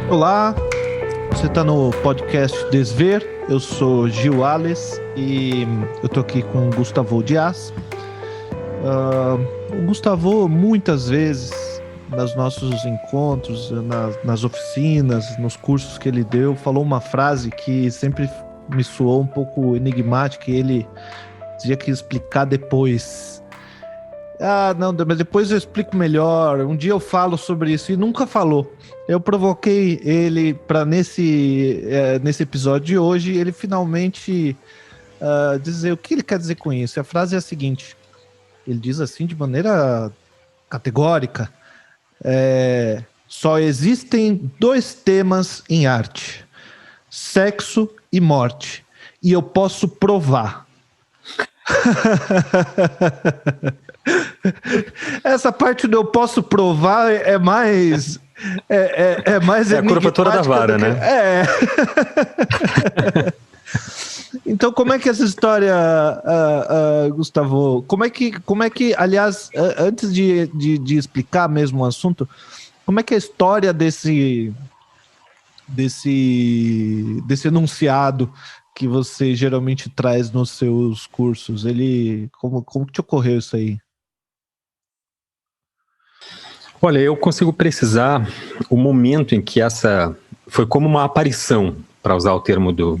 Olá, você está no podcast Desver. Eu sou Gil Ales e eu estou aqui com o Gustavo Dias. O Gustavo, muitas vezes, nos nossos encontros, nas oficinas, nos cursos que ele deu, falou uma frase que sempre me soou um pouco enigmática e ele dizia que ia explicar depois. Não, mas depois eu explico melhor. Um dia eu falo sobre isso e nunca falou. Eu provoquei ele para nesse episódio de hoje, ele finalmente dizer o que ele quer dizer com isso. A frase é a seguinte: ele diz assim de maneira categórica: só existem dois temas em arte: sexo e morte. E eu posso provar. Essa parte do eu posso provar é mais mais a curvatura da vara, né? Então, como é que essa história, Gustavo, como é que, aliás, antes de explicar mesmo o assunto, como é que é a história desse enunciado que você geralmente traz nos seus cursos? Como te ocorreu isso aí? Olha, eu consigo precisar o momento em que essa foi como uma aparição, para usar o termo do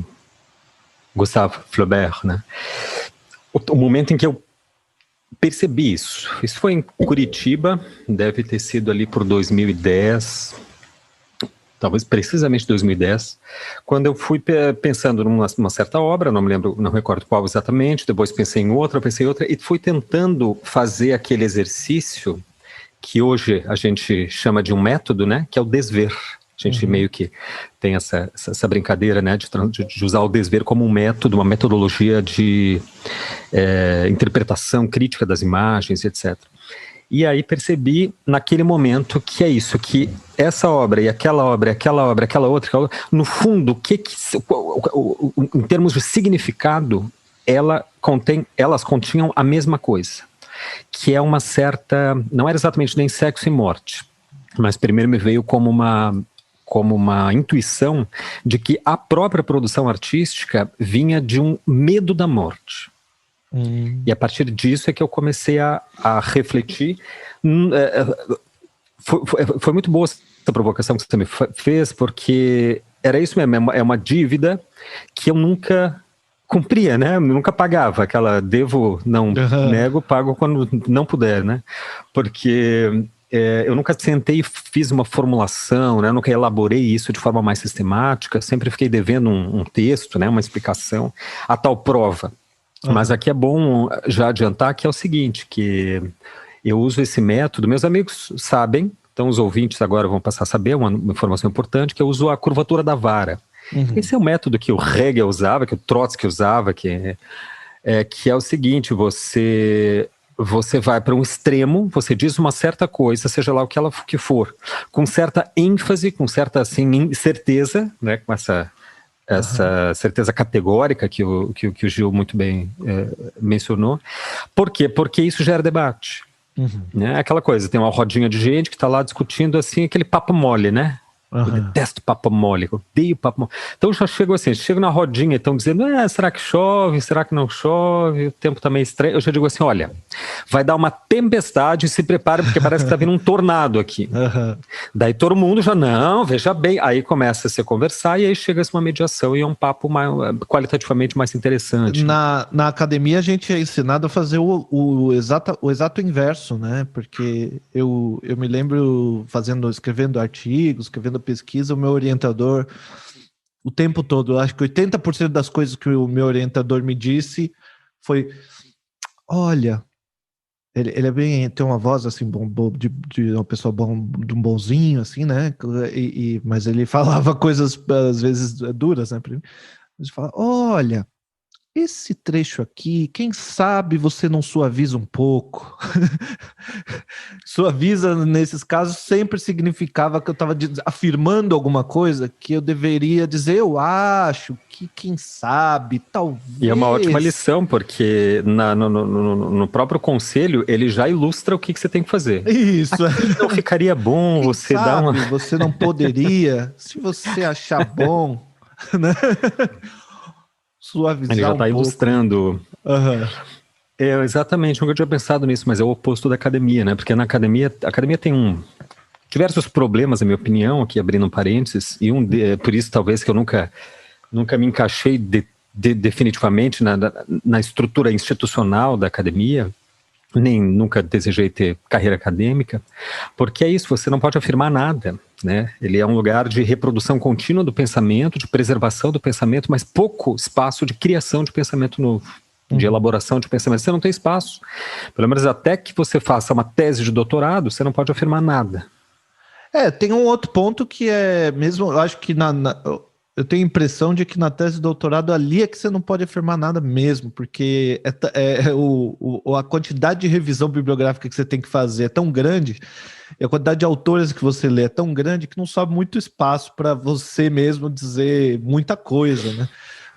Gustave Flaubert, né? O momento em que eu percebi isso. Isso foi em Curitiba, deve ter sido ali por 2010, talvez precisamente 2010, quando eu fui pensando numa certa obra, não recordo qual exatamente, depois pensei em outra e fui tentando fazer aquele exercício que hoje a gente chama de um método, né, que é o desver. A gente meio que tem essa brincadeira, né, de usar o desver como um método, uma metodologia de interpretação crítica das imagens, etc. E aí percebi naquele momento que é isso, que essa obra e aquela obra, aquela outra, no fundo, em termos de significado, elas continham a mesma coisa, que é uma certa, não era exatamente nem sexo e morte, mas primeiro me veio como uma intuição de que a própria produção artística vinha de um medo da morte. E a partir disso é que eu comecei a refletir. Foi muito boa essa provocação que você me fez, porque era isso mesmo, é uma dívida que eu nunca cumpria, né? Eu nunca pagava aquela devo, não nego, pago quando não puder, né? Porque eu nunca sentei e fiz uma formulação, né? Eu nunca elaborei isso de forma mais sistemática, sempre fiquei devendo um texto, né? Uma explicação, a tal prova. Mas aqui é bom já adiantar que é o seguinte, que eu uso esse método, meus amigos sabem, então os ouvintes agora vão passar a saber, uma informação importante, que eu uso a curvatura da vara. Esse é o método que o Hegel usava, que o Trotsky usava, que é o seguinte: você vai para um extremo, você diz uma certa coisa, seja lá o que ela que for, com certa ênfase, com certa assim, certeza, né, com essa certeza categórica que o Gil muito bem mencionou. Por quê? Porque isso gera debate. Né? Aquela coisa, tem uma rodinha de gente que está lá discutindo assim, aquele papo mole, né? Eu detesto papo mole, eu odeio papo mole. Então já chego assim, chego na rodinha e estão dizendo, será que chove, será que não chove, o tempo tá meio estranho. Eu já digo assim, olha, vai dar uma tempestade, se prepare porque parece que tá vindo um tornado aqui. Daí todo mundo já, não, veja bem, aí começa a se conversar e aí chega uma mediação e é um papo qualitativamente mais interessante. Na academia a gente é ensinado a fazer o exato inverso, né? Porque eu me lembro escrevendo artigos, escrevendo pesquisa, o meu orientador, o tempo todo, acho que 80% das coisas que o meu orientador me disse foi: olha, ele é bem, tem uma voz assim, de uma pessoa de um bonzinho, assim, né? Mas ele falava coisas às vezes duras, né? Ele fala: olha, esse trecho aqui, quem sabe você não suaviza um pouco? Suaviza, nesses casos, sempre significava que eu estava afirmando alguma coisa que eu deveria dizer, eu acho, que quem sabe, talvez... E é uma ótima lição, porque no próprio conselho, ele já ilustra o que você tem que fazer. Isso. Aqui não ficaria bom quem você sabe, dar uma... você não poderia, se você achar bom, né? Suavizar Ele já está ilustrando. Uhum. Exatamente, nunca tinha pensado nisso, mas é o oposto da academia, né? Porque na academia, a academia tem diversos problemas, na minha opinião, aqui abrindo um parênteses, e por isso talvez que eu nunca me encaixei definitivamente na estrutura institucional da academia, nem nunca desejei ter carreira acadêmica, porque é isso, você não pode afirmar nada, né? Ele é um lugar de reprodução contínua do pensamento, de preservação do pensamento, mas pouco espaço de criação de pensamento novo, de elaboração de pensamento. Você não tem espaço. Pelo menos até que você faça uma tese de doutorado, você não pode afirmar nada. Tem um outro ponto que é mesmo, eu acho que eu tenho a impressão de que na tese de doutorado ali é que você não pode afirmar nada mesmo, porque a quantidade de revisão bibliográfica que você tem que fazer é tão grande, e a quantidade de autores que você lê é tão grande que não sobra muito espaço para você mesmo dizer muita coisa, né?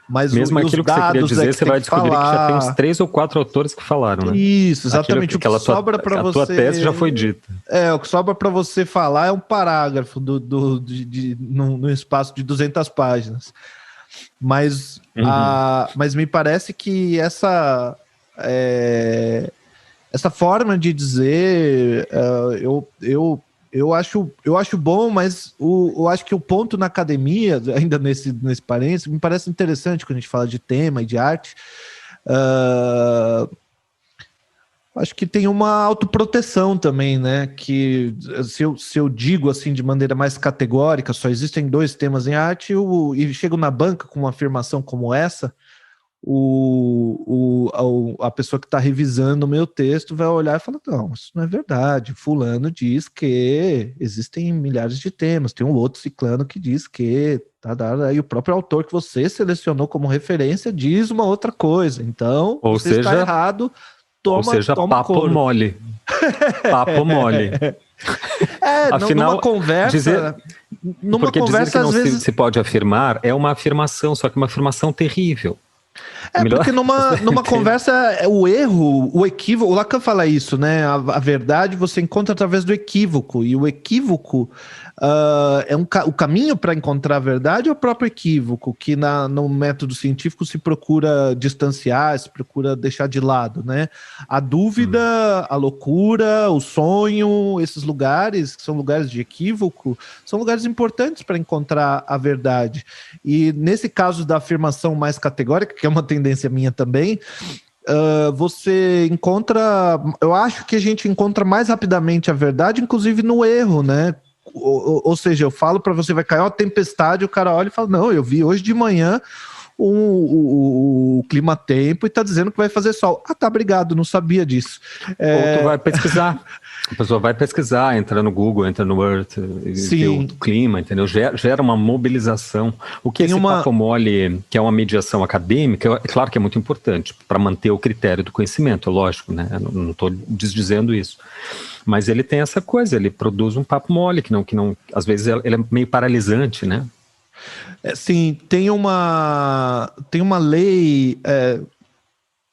Mas mesmo aquilo que você queria dizer, você vai descobrir que já tem uns 3 ou 4 autores que falaram, né? Isso, exatamente. O que sobra para você... A tua tese já foi dita. O que sobra para você falar é um parágrafo no espaço de 200 páginas. Mas me parece que essa forma de dizer, eu acho bom, mas eu acho que o ponto na academia, ainda nesse parênteses, me parece interessante quando a gente fala de tema e de arte. Acho que tem uma autoproteção também, né? Que se eu digo assim de maneira mais categórica, só existem 2 temas em arte, e chego na banca com uma afirmação como essa, a pessoa que está revisando o meu texto vai olhar e falar, não, isso não é verdade, fulano diz que existem milhares de temas, tem um outro ciclano que diz que, e o próprio autor que você selecionou como referência diz uma outra coisa, então você está errado, toma papo couro. Mole. Papo mole. Afinal, numa conversa... Porque dizer que não às vezes se pode afirmar é uma afirmação, só que uma afirmação terrível. Porque numa conversa, o erro, o equívoco, o Lacan fala isso, né? A verdade você encontra através do equívoco, e o equívoco o caminho para encontrar a verdade é o próprio equívoco, que no método científico se procura distanciar, se procura deixar de lado, né? A dúvida, a loucura, o sonho, esses lugares, que são lugares de equívoco, são lugares importantes para encontrar a verdade. E nesse caso da afirmação mais categórica, que é uma tendência minha também, você encontra... Eu acho que a gente encontra mais rapidamente a verdade, inclusive no erro, né? Ou seja, eu falo para você, vai cair uma tempestade, o cara olha e fala, não, eu vi hoje de manhã o clima-tempo e tá dizendo que vai fazer sol. Ah, tá, obrigado, não sabia disso. Ou tu vai pesquisar. A pessoa vai pesquisar, entra no Google, entra no Earth, vê o clima, entendeu? Gera uma mobilização. O que esse papo mole, que é uma mediação acadêmica, é claro que é muito importante para manter o critério do conhecimento, lógico, né? Eu não estou desdizendo isso. Mas ele tem essa coisa, ele produz um papo mole, que não às vezes ele é meio paralisante, né? Sim, tem uma lei,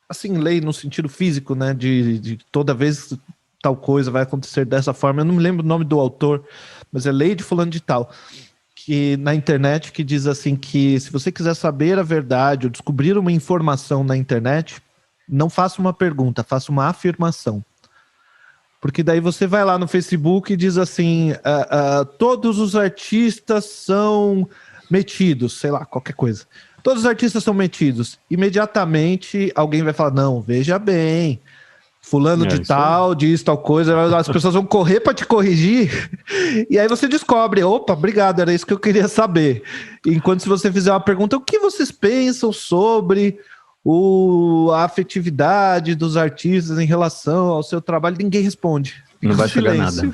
assim, lei no sentido físico, né? De toda vez tal coisa vai acontecer dessa forma. Eu não me lembro o nome do autor, mas é lei de fulano de tal, que na internet, que diz assim que se você quiser saber a verdade ou descobrir uma informação na internet, não faça uma pergunta, faça uma afirmação. Porque daí você vai lá no Facebook e diz assim, todos os artistas são metidos, sei lá, qualquer coisa. Todos os artistas são metidos. Imediatamente alguém vai falar, não, veja bem, fulano de tal diz tal coisa, as pessoas vão correr para te corrigir, e aí você descobre, opa, obrigado, era isso que eu queria saber. Enquanto se você fizer uma pergunta, o que vocês pensam sobre a afetividade dos artistas em relação ao seu trabalho, ninguém responde. Não vai chegar nada.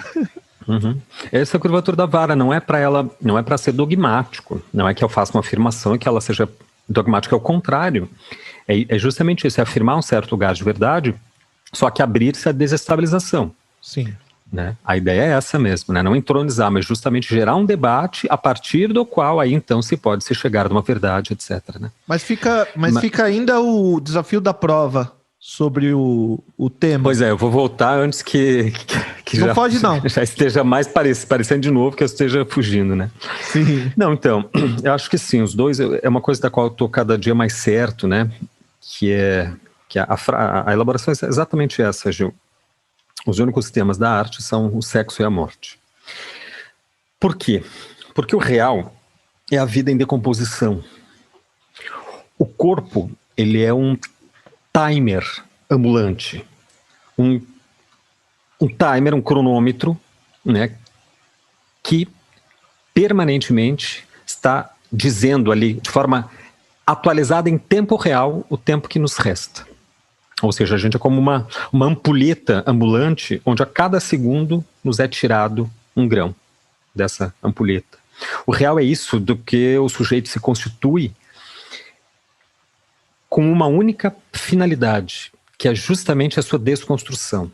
Uhum. Essa é a curvatura da vara, não é para ser dogmático, não é que eu faça uma afirmação e que ela seja dogmática, é o contrário. É justamente isso, é afirmar um certo lugar de verdade, só que abrir-se à desestabilização. Sim. Né? A ideia é essa mesmo, né? Não entronizar, mas justamente gerar um debate a partir do qual aí então se pode se chegar a uma verdade, etc. Né? Mas fica ainda o desafio da prova sobre o tema. Pois é, eu vou voltar antes que não foge, não. Já esteja mais parecendo de novo que eu esteja fugindo, né? Sim. Não, então, eu acho que sim, os dois é uma coisa da qual eu estou cada dia mais certo, né? Que a elaboração é exatamente essa, Gil. Os únicos temas da arte são o sexo e a morte. Por quê? Porque o real é a vida em decomposição. O corpo, ele é um timer ambulante. Um timer, um cronômetro, né, que permanentemente está dizendo ali, de forma atualizada em tempo real, o tempo que nos resta. Ou seja, a gente é como uma ampulheta ambulante, onde a cada segundo nos é tirado um grão dessa ampulheta. O real é isso, do que o sujeito se constitui com uma única finalidade, que é justamente a sua desconstrução.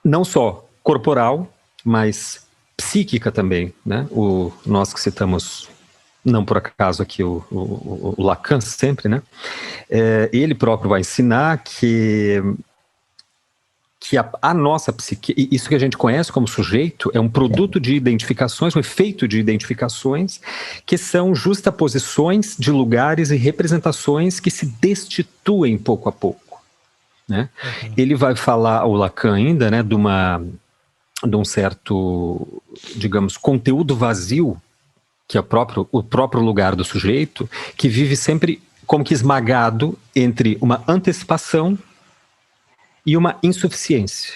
Não só corporal, mas psíquica também, né? Nós que citamos, não por acaso aqui o Lacan sempre, né? Ele próprio vai ensinar que a nossa psique, isso que a gente conhece como sujeito, é um produto de identificações, um efeito de identificações, que são justaposições de lugares e representações que se destituem pouco a pouco. Né? Uhum. Ele vai falar, o Lacan ainda, né, de um certo, digamos, conteúdo vazio, que é o próprio lugar do sujeito, que vive sempre como que esmagado entre uma antecipação e uma insuficiência.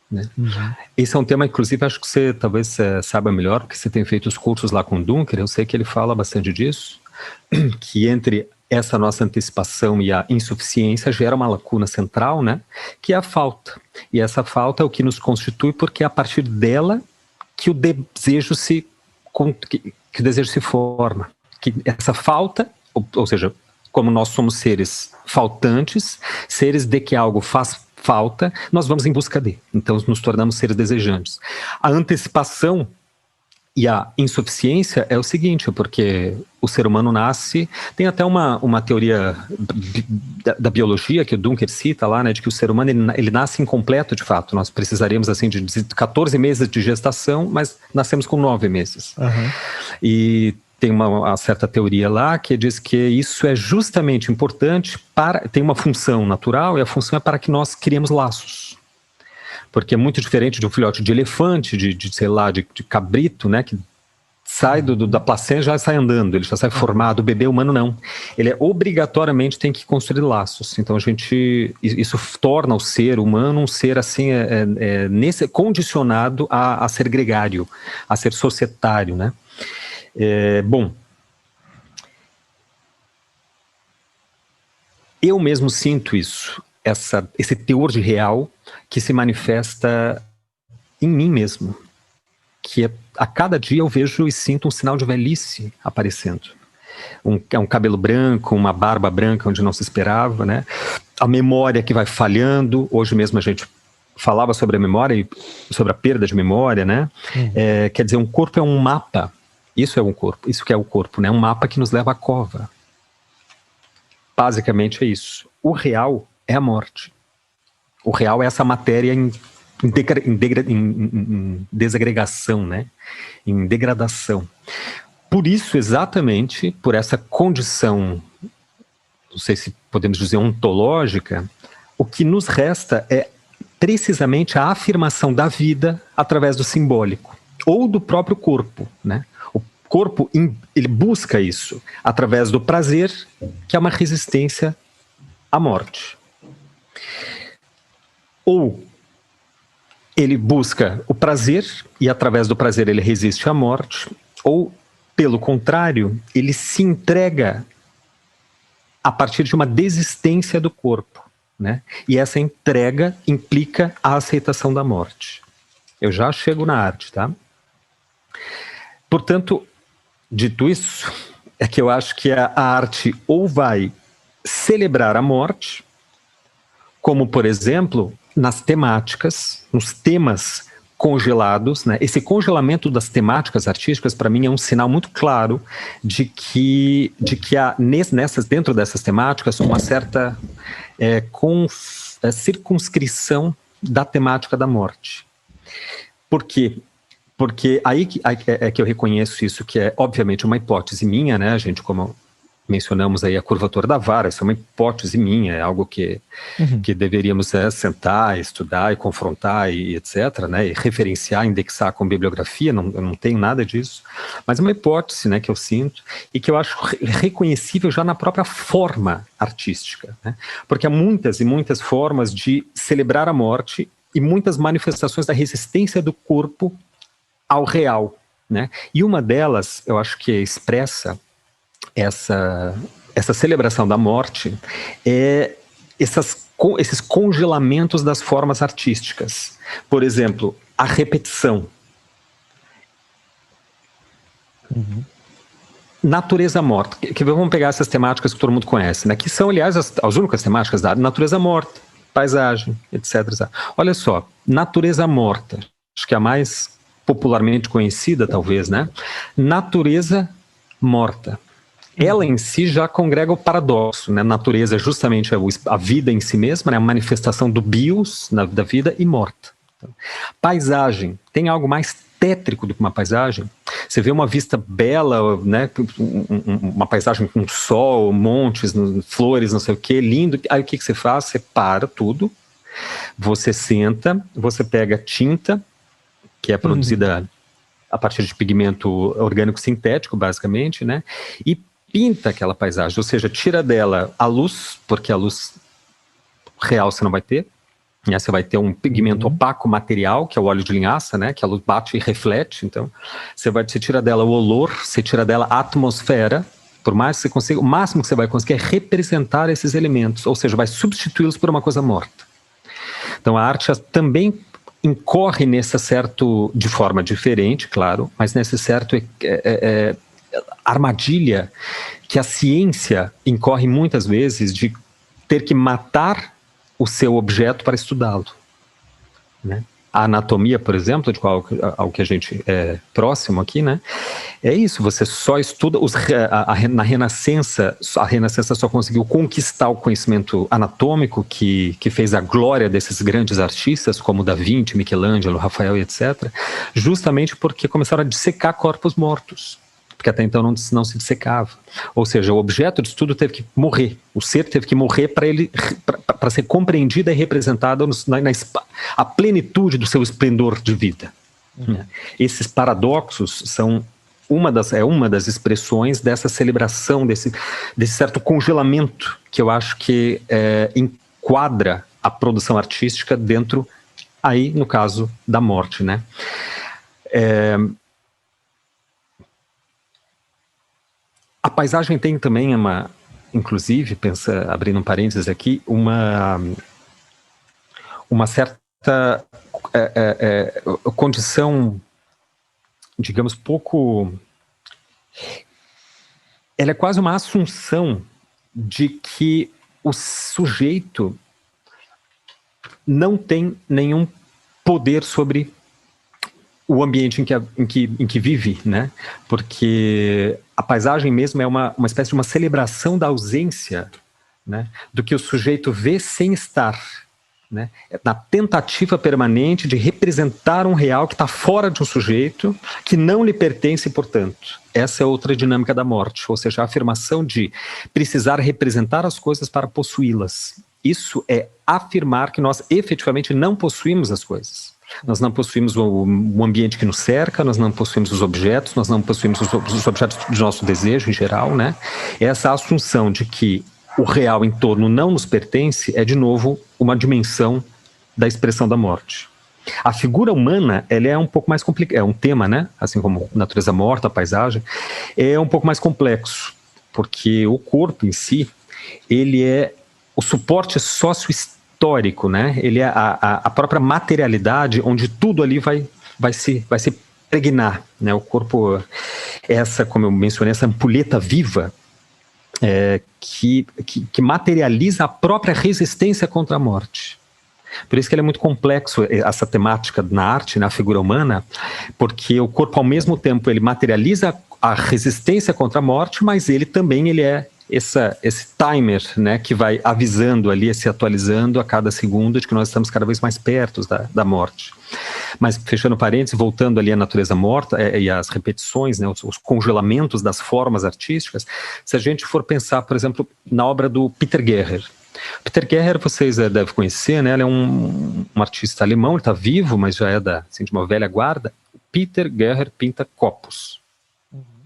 Né? Uhum. Esse é um tema, inclusive, acho que você talvez saiba melhor, porque você tem feito os cursos lá com o Dunker, eu sei que ele fala bastante disso, que entre essa nossa antecipação e a insuficiência gera uma lacuna central, né? Que é a falta. E essa falta é o que nos constitui, porque é a partir dela que o desejo se forma. Que essa falta, ou seja, como nós somos seres faltantes, seres de que algo faz falta, nós vamos em busca de. Então nos tornamos seres desejantes. A antecipação e a insuficiência é o seguinte, porque o ser humano nasce, tem até uma teoria da biologia que o Dunker cita lá, né, de que o ser humano ele nasce incompleto de fato. Nós precisaríamos assim de 14 meses de gestação, mas nascemos com 9 meses. Uhum. E tem uma certa teoria lá que diz que isso é justamente importante tem uma função natural, e a função é para que nós criemos laços. Porque é muito diferente de um filhote de elefante, sei lá, de cabrito, né, que sai da placenta e já sai andando, ele já sai formado. O bebê humano não. Ele obrigatoriamente tem que construir laços. Então isso torna o ser humano um ser assim, condicionado a ser gregário, a ser societário, né? Bom, eu mesmo sinto isso, esse teor de real que se manifesta em mim mesmo, que a cada dia eu vejo e sinto um sinal de velhice aparecendo. Um cabelo branco, uma barba branca onde não se esperava, né? A memória que vai falhando. Hoje mesmo a gente falava sobre a memória e sobre a perda de memória, né? Quer dizer, um corpo é um mapa. Isso é um corpo, isso que é o corpo, né? Um mapa que nos leva à cova. Basicamente é isso. O real é a morte. O real é essa matéria em desagregação, né? Em degradação. Por isso, exatamente, por essa condição, não sei se podemos dizer ontológica, o que nos resta é precisamente a afirmação da vida através do simbólico, ou do próprio corpo, né? O corpo, ele busca isso através do prazer, que é uma resistência à morte. Ou ele busca o prazer e através do prazer ele resiste à morte, ou, pelo contrário, ele se entrega a partir de uma desistência do corpo, né? E essa entrega implica a aceitação da morte. Eu já chego na arte, tá? Portanto, dito isso, é que eu acho que a arte ou vai celebrar a morte, como, por exemplo, nas temáticas, nos temas congelados, né? Esse congelamento das temáticas artísticas, para mim, é um sinal muito claro de que há dentro dessas temáticas uma certa circunscrição da temática da morte. Por quê? Porque aí é que eu reconheço isso, que é obviamente uma hipótese minha, né, gente, como mencionamos aí a curvatura da vara, isso é uma hipótese minha, é algo que deveríamos sentar, estudar e confrontar e etc, né, e referenciar, indexar com bibliografia, eu não tenho nada disso, mas é uma hipótese, né, que eu sinto e que eu acho reconhecível já na própria forma artística, né, porque há muitas e muitas formas de celebrar a morte e muitas manifestações da resistência do corpo ao real, né, e uma delas, eu acho que expressa essa celebração da morte é esses congelamentos das formas artísticas. Por exemplo, a repetição. Natureza morta. Vamos pegar essas temáticas que todo mundo conhece, né? Que são, aliás, as únicas temáticas da natureza morta, paisagem, etc. Olha só, natureza morta. Acho que é a mais popularmente conhecida, talvez, né? Natureza morta. Ela em si já congrega o paradoxo, né? Natureza é justamente a vida em si mesma, né? A manifestação do bios da vida e morta. Então, paisagem, tem algo mais tétrico do que uma paisagem? Você vê uma vista bela, né? Uma paisagem com sol, montes, flores, não sei o que, lindo. Aí o que você faz? Você para tudo, você senta, você pega tinta, que é produzida a partir de pigmento orgânico sintético, basicamente, né? E pinta aquela paisagem, ou seja, tira dela a luz, porque a luz real você não vai ter, né? Você vai ter um pigmento opaco material, que é o óleo de linhaça, né? Que a luz bate e reflete, então você tira dela o olor, você tira dela a atmosfera, por mais que você consiga, o máximo que você vai conseguir é representar esses elementos, ou seja, vai substituí-los por uma coisa morta. Então a arte também incorre nesse certo, de forma diferente, claro, mas nesse certo armadilha que a ciência incorre muitas vezes de ter que matar o seu objeto para estudá-lo, né? A anatomia, por exemplo, ao que a gente é próximo aqui, né? É isso, você só estuda na Renascença, a Renascença só conseguiu conquistar o conhecimento anatômico que fez a glória desses grandes artistas, como Da Vinci, Michelangelo, Rafael e etc., justamente porque começaram a dissecar corpos mortos, porque até então não se dissecava. Ou seja, o objeto de estudo teve que morrer, o ser teve que morrer para ser compreendida e representada a plenitude do seu esplendor de vida. Esses paradoxos são uma das expressões dessa celebração, desse certo congelamento que eu acho que enquadra a produção artística dentro, aí no caso da morte, né? A paisagem tem também inclusive, abrindo um parênteses aqui, uma certa condição, digamos, pouco... Ela é quase uma assunção de que o sujeito não tem nenhum poder sobre o ambiente em que vive, né? Porque a paisagem mesmo é uma espécie de uma celebração da ausência, né? Do que o sujeito vê sem estar, né? Na tentativa permanente de representar um real que está fora de um sujeito, que não lhe pertence, portanto. Essa é outra dinâmica da morte, ou seja, a afirmação de precisar representar as coisas para possuí-las. Isso é afirmar que nós efetivamente não possuímos as coisas. Nós não possuímos o ambiente que nos cerca, nós não possuímos os objetos, nós não possuímos os objetos de nosso desejo em geral, né? Essa assunção de que o real em torno não nos pertence é, de novo, uma dimensão da expressão da morte. A figura humana, ela é um pouco mais complicada, é um tema, né? Assim como natureza morta, a paisagem, é um pouco mais complexo, porque o corpo em si, ele é o suporte sócio-histórico, né? Ele é a própria materialidade onde tudo ali vai se impregnar, né? O corpo, como eu mencionei, essa ampulheta viva, que materializa a própria resistência contra a morte. Por isso que ele é muito complexo, essa temática na arte, na figura humana, porque o corpo, ao mesmo tempo, ele materializa a resistência contra a morte, mas ele também é esse timer, né, que vai avisando ali, se atualizando a cada segundo de que nós estamos cada vez mais perto da morte. Mas, fechando parênteses, voltando ali à natureza morta e às repetições, né, os congelamentos das formas artísticas, se a gente for pensar, por exemplo, na obra do Peter Guerrer. Peter Guerrer, vocês devem conhecer, né? Ele é um artista alemão, ele está vivo, mas já é de uma velha guarda. Peter Guerrer pinta copos.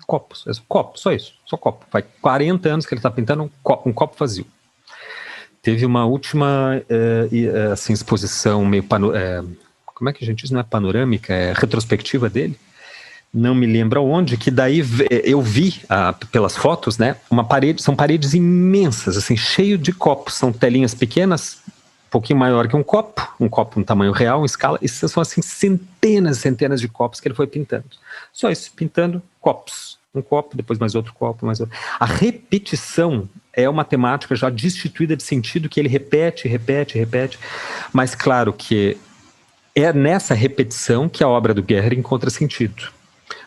Copos, só isso, só copo. Faz 40 anos que ele está pintando um copo vazio. Teve uma última assim, exposição meio como é que a gente diz? Não é panorâmica, é retrospectiva dele. Não me lembro onde, que daí eu vi pelas fotos, né, são paredes imensas, assim, cheio de copos, são telinhas pequenas, um pouquinho maior que um copo no tamanho real, em escala, e são assim centenas e centenas de copos que ele foi pintando. Só isso, pintando copos. Um copo, depois mais outro copo, mais outro. A repetição é uma temática já destituída de sentido, que ele repete, mas claro que é nessa repetição que a obra do Guerrer encontra sentido.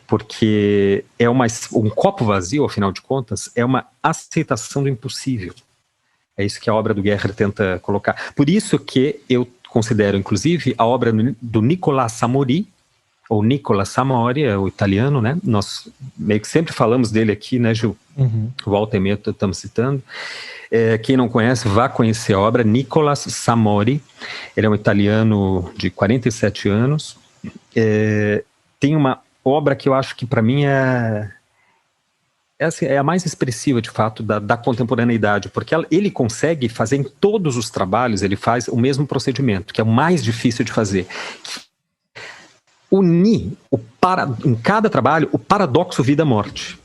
Porque um copo vazio, afinal de contas, é uma aceitação do impossível. É isso que a obra do Guerrer tenta colocar. Por isso que eu considero, inclusive, a obra do Nicolas Samori, ou Nicola Samori, é o italiano, né? Nós meio que sempre falamos dele aqui, né, Gil? Volta e meia estamos citando. Quem não conhece, vá conhecer a obra. Nicolas Samori, ele é um italiano de 47 anos. Tem uma obra que eu acho que para mim é a mais expressiva, de fato, da contemporaneidade, porque ele consegue fazer em todos os trabalhos, ele faz o mesmo procedimento, que é o mais difícil de fazer. Unir em cada trabalho o paradoxo vida-morte.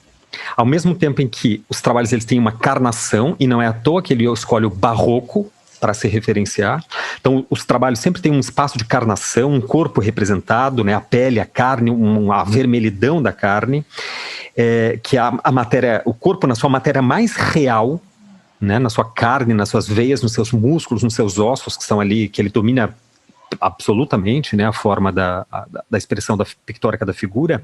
Ao mesmo tempo em que os trabalhos eles têm uma carnação, e não é à toa que ele escolhe o barroco para se referenciar. Então, os trabalhos sempre têm um espaço de carnação, um corpo representado, né, a pele, a carne, a vermelhidão da carne, que a matéria, o corpo na sua matéria mais real, né, na sua carne, nas suas veias, nos seus músculos, nos seus ossos, que são ali, que ele domina absolutamente, né, a forma da expressão pictórica da figura.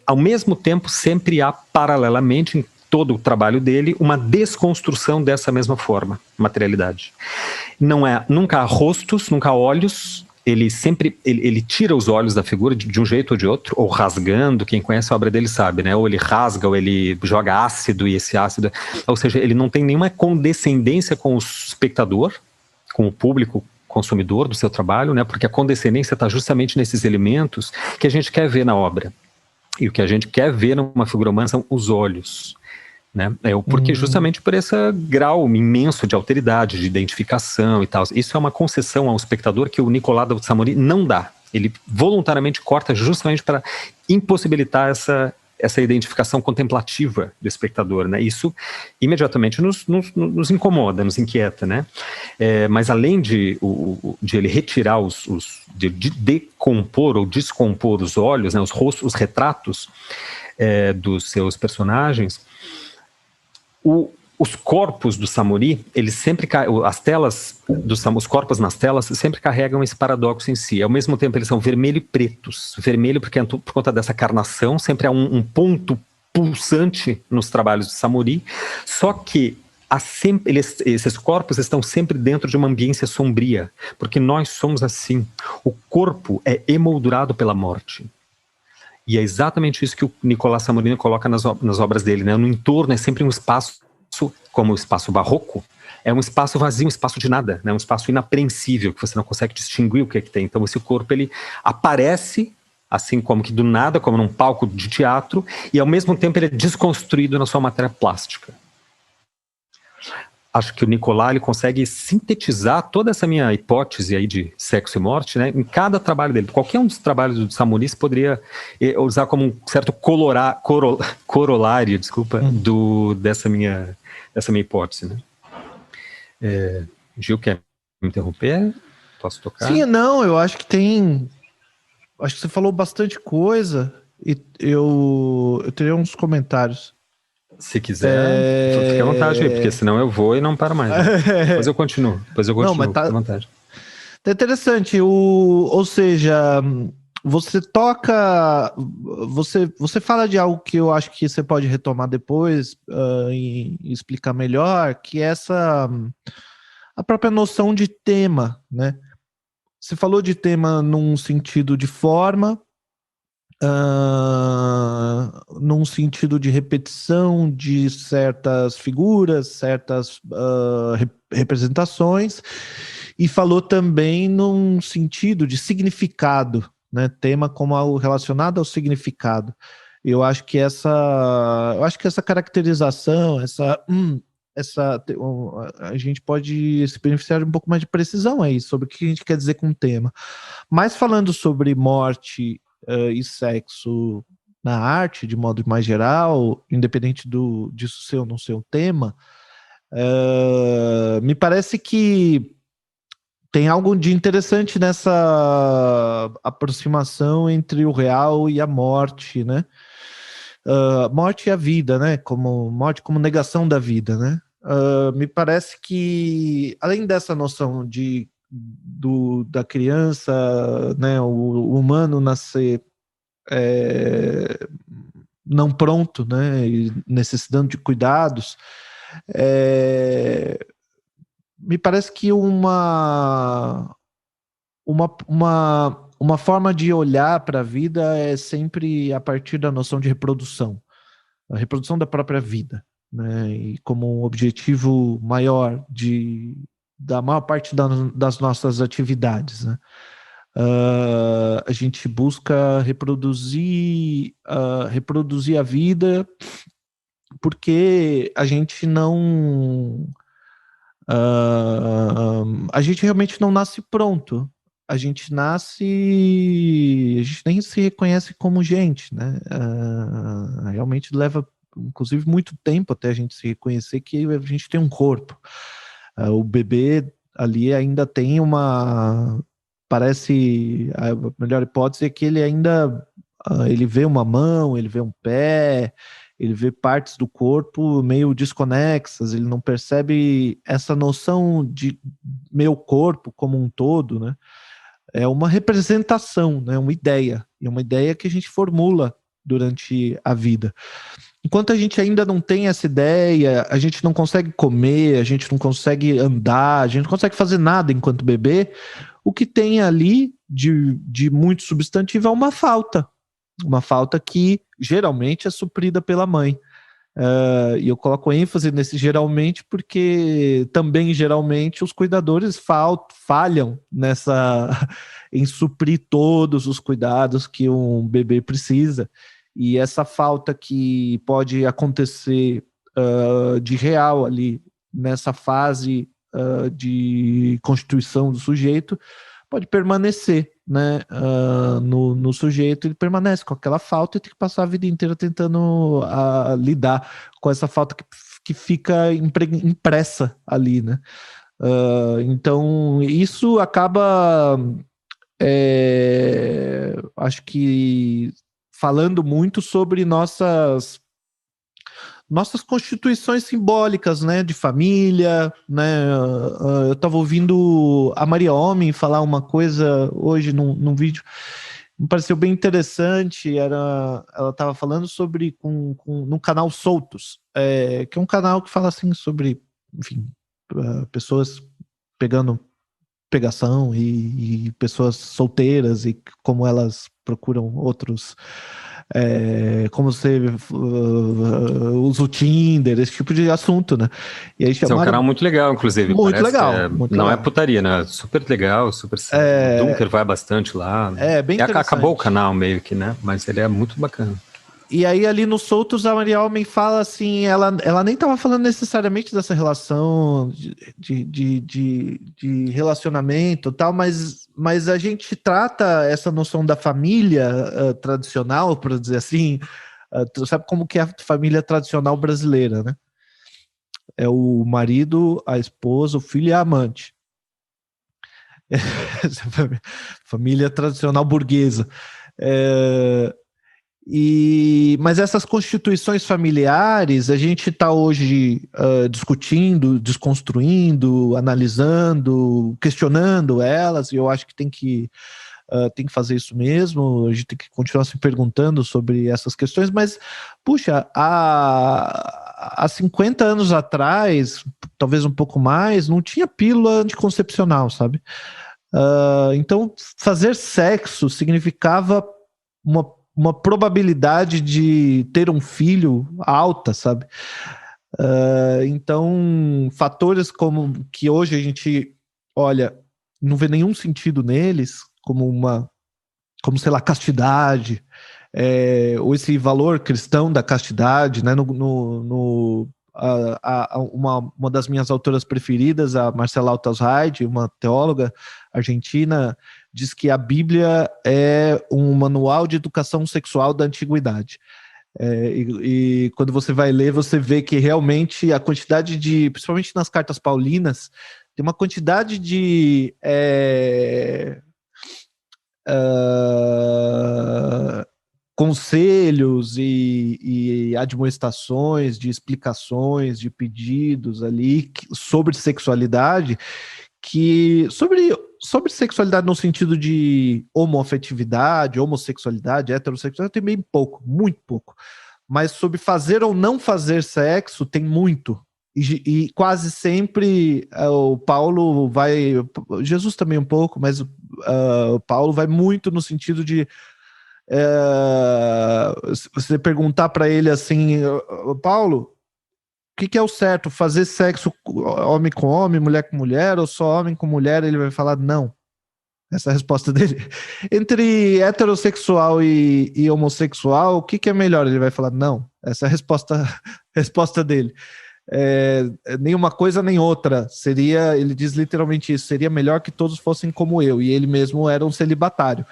Ao mesmo tempo, sempre há, paralelamente, em todo o trabalho dele, uma desconstrução dessa mesma forma, materialidade. Nunca há rostos, nunca há olhos. Ele sempre ele tira os olhos da figura de um jeito ou de outro, ou rasgando. Quem conhece a obra dele sabe, né? Ou ele rasga, ou ele joga ácido, e esse ácido, ou seja, ele não tem nenhuma condescendência com o espectador, com o público consumidor do seu trabalho, né? Porque a condescendência está justamente nesses elementos que a gente quer ver na obra. E o que a gente quer ver numa figura humana são os olhos, né? Porque justamente por esse grau imenso de alteridade, de identificação e tal. Isso é uma concessão ao espectador que o Nicolas Samori não dá. Ele voluntariamente corta justamente para impossibilitar essa identificação contemplativa do espectador, né? Isso imediatamente nos incomoda, nos inquieta, né? Mas além de ele retirar de decompor ou descompor os olhos, né, os rostos, os retratos dos seus personagens, os corpos do Samori, eles sempre as telas os corpos nas telas sempre carregam esse paradoxo em si. Ao mesmo tempo eles são vermelho e pretos. Vermelho porque por conta dessa carnação sempre há um ponto pulsante nos trabalhos do Samori. Só que esses corpos estão sempre dentro de uma ambiência sombria, porque nós somos assim. O corpo é emoldurado pela morte. E é exatamente isso que o Nicolas Samori coloca nas obras dele, né? No entorno é sempre um espaço, como o espaço barroco, é um espaço vazio, um espaço de nada, né? Um espaço inapreensível, que você não consegue distinguir o que é que tem. Então esse corpo, ele aparece assim como que do nada, como num palco de teatro, e ao mesmo tempo ele é desconstruído na sua matéria plástica. Acho que o Nicolas ele consegue sintetizar toda essa minha hipótese aí de sexo e morte, né, em cada trabalho dele. Qualquer um dos trabalhos do Samori poderia usar como um certo corolário, dessa minha hipótese, né? Gil, quer me interromper? Posso tocar? Sim, não, eu acho que tem acho que você falou bastante coisa e eu teria uns comentários. Se quiser, fique à vontade aí, porque senão eu vou e não paro mais. Né? Depois eu continuo, Não, mas fique à vontade. Tá interessante, ou seja, você toca, você fala de algo que eu acho que você pode retomar depois e explicar melhor, que é a própria noção de tema, né? Você falou de tema num sentido de forma, num sentido de repetição de certas figuras, certas representações, e falou também num sentido de significado, né? Tema como algo relacionado ao significado. Eu acho que essa caracterização, a gente pode se beneficiar de um pouco mais de precisão aí sobre o que a gente quer dizer com o tema. Mas falando sobre morte e sexo na arte, de modo mais geral, independente disso ser ou não ser um tema, me parece que tem algo de interessante nessa aproximação entre o real e a morte, né? Morte e a vida, né? Morte como negação da vida, né? Me parece que, além dessa noção da criança, né, o humano nascer não pronto, né, e necessitando de cuidados, me parece que uma forma de olhar para a vida é sempre a partir da noção de reprodução, a reprodução da própria vida, né, e como um objetivo maior da maior parte das nossas atividades, né? A gente busca reproduzir a vida porque a gente realmente não nasce pronto. A gente nem se reconhece como gente, né? Realmente leva, inclusive, muito tempo até a gente se reconhecer que a gente tem um corpo. O bebê ali ainda tem parece, a melhor hipótese é que ele ainda, ele vê uma mão, ele vê um pé, ele vê partes do corpo meio desconexas, ele não percebe essa noção de meu corpo como um todo, né? É uma representação, né? Uma ideia, e uma ideia que a gente formula durante a vida. Enquanto a gente ainda não tem essa ideia, a gente não consegue comer, a gente não consegue andar, a gente não consegue fazer nada enquanto bebê, o que tem ali de muito substantivo é uma falta que geralmente é suprida pela mãe. E eu coloco ênfase nesse geralmente porque também geralmente os cuidadores falham em suprir todos os cuidados que um bebê precisa. E essa falta que pode acontecer de real ali nessa fase de constituição do sujeito pode permanecer, né, no sujeito. Ele permanece com aquela falta e tem que passar a vida inteira tentando lidar com essa falta que fica impressa ali, né? Então isso acaba, acho que falando muito sobre nossas constituições simbólicas, né, de família, né? Eu estava ouvindo a Maria Homem falar uma coisa hoje num vídeo, me pareceu bem interessante. Ela estava falando sobre no canal Soltos, que é um canal que fala assim sobre, enfim, pessoas pegando pegação e pessoas solteiras e como elas procuram outros, como você usa o Tinder, esse tipo de assunto, né? E aí Esse é um canal muito legal, inclusive. muito Parece, legal, muito não legal. É putaria, né? Super legal, super. O Dunker vai bastante lá. Bem interessante. Acabou o canal meio que, né? Mas ele é muito bacana. E aí, ali no Soltos, a Maria Homem fala assim, ela nem estava falando necessariamente dessa relação de relacionamento e tal, mas a gente trata essa noção da família tradicional, para dizer assim, tu sabe como que é a família tradicional brasileira, né? É o marido, a esposa, o filho e a amante. Família tradicional burguesa. Mas essas constituições familiares, a gente está hoje discutindo, desconstruindo, analisando, questionando elas, e eu acho que tem que fazer isso mesmo, a gente tem que continuar se perguntando sobre essas questões, mas, puxa, há 50 anos atrás, talvez um pouco mais, não tinha pílula anticoncepcional, sabe? Então, fazer sexo significava uma probabilidade de ter um filho alta, sabe? Então, fatores como que hoje a gente olha, não vê nenhum sentido neles, como sei lá, castidade, ou esse valor cristão da castidade, né? Uma das minhas autoras preferidas, a Marcela Altos-Heide, uma teóloga argentina, diz que a Bíblia é um manual de educação sexual da antiguidade. E quando você vai ler, você vê que realmente a quantidade principalmente nas cartas paulinas, tem uma quantidade de conselhos e admoestações, de explicações, de pedidos ali sobre sexualidade, sobre sexualidade no sentido de homoafetividade, homossexualidade, heterossexualidade, tem bem pouco, muito pouco. Mas sobre fazer ou não fazer sexo, tem muito. E quase sempre o Paulo vai... Jesus também um pouco, mas o Paulo vai muito no sentido de você perguntar para ele assim, Paulo, o que é o certo? Fazer sexo homem com homem, mulher com mulher, ou só homem com mulher? Ele vai falar não. Essa é a resposta dele. Entre heterossexual e homossexual, o que é melhor? Ele vai falar não. Essa é a resposta dele. Nem uma coisa nem outra. Ele diz literalmente isso, seria melhor que todos fossem como eu, e ele mesmo era um celibatário.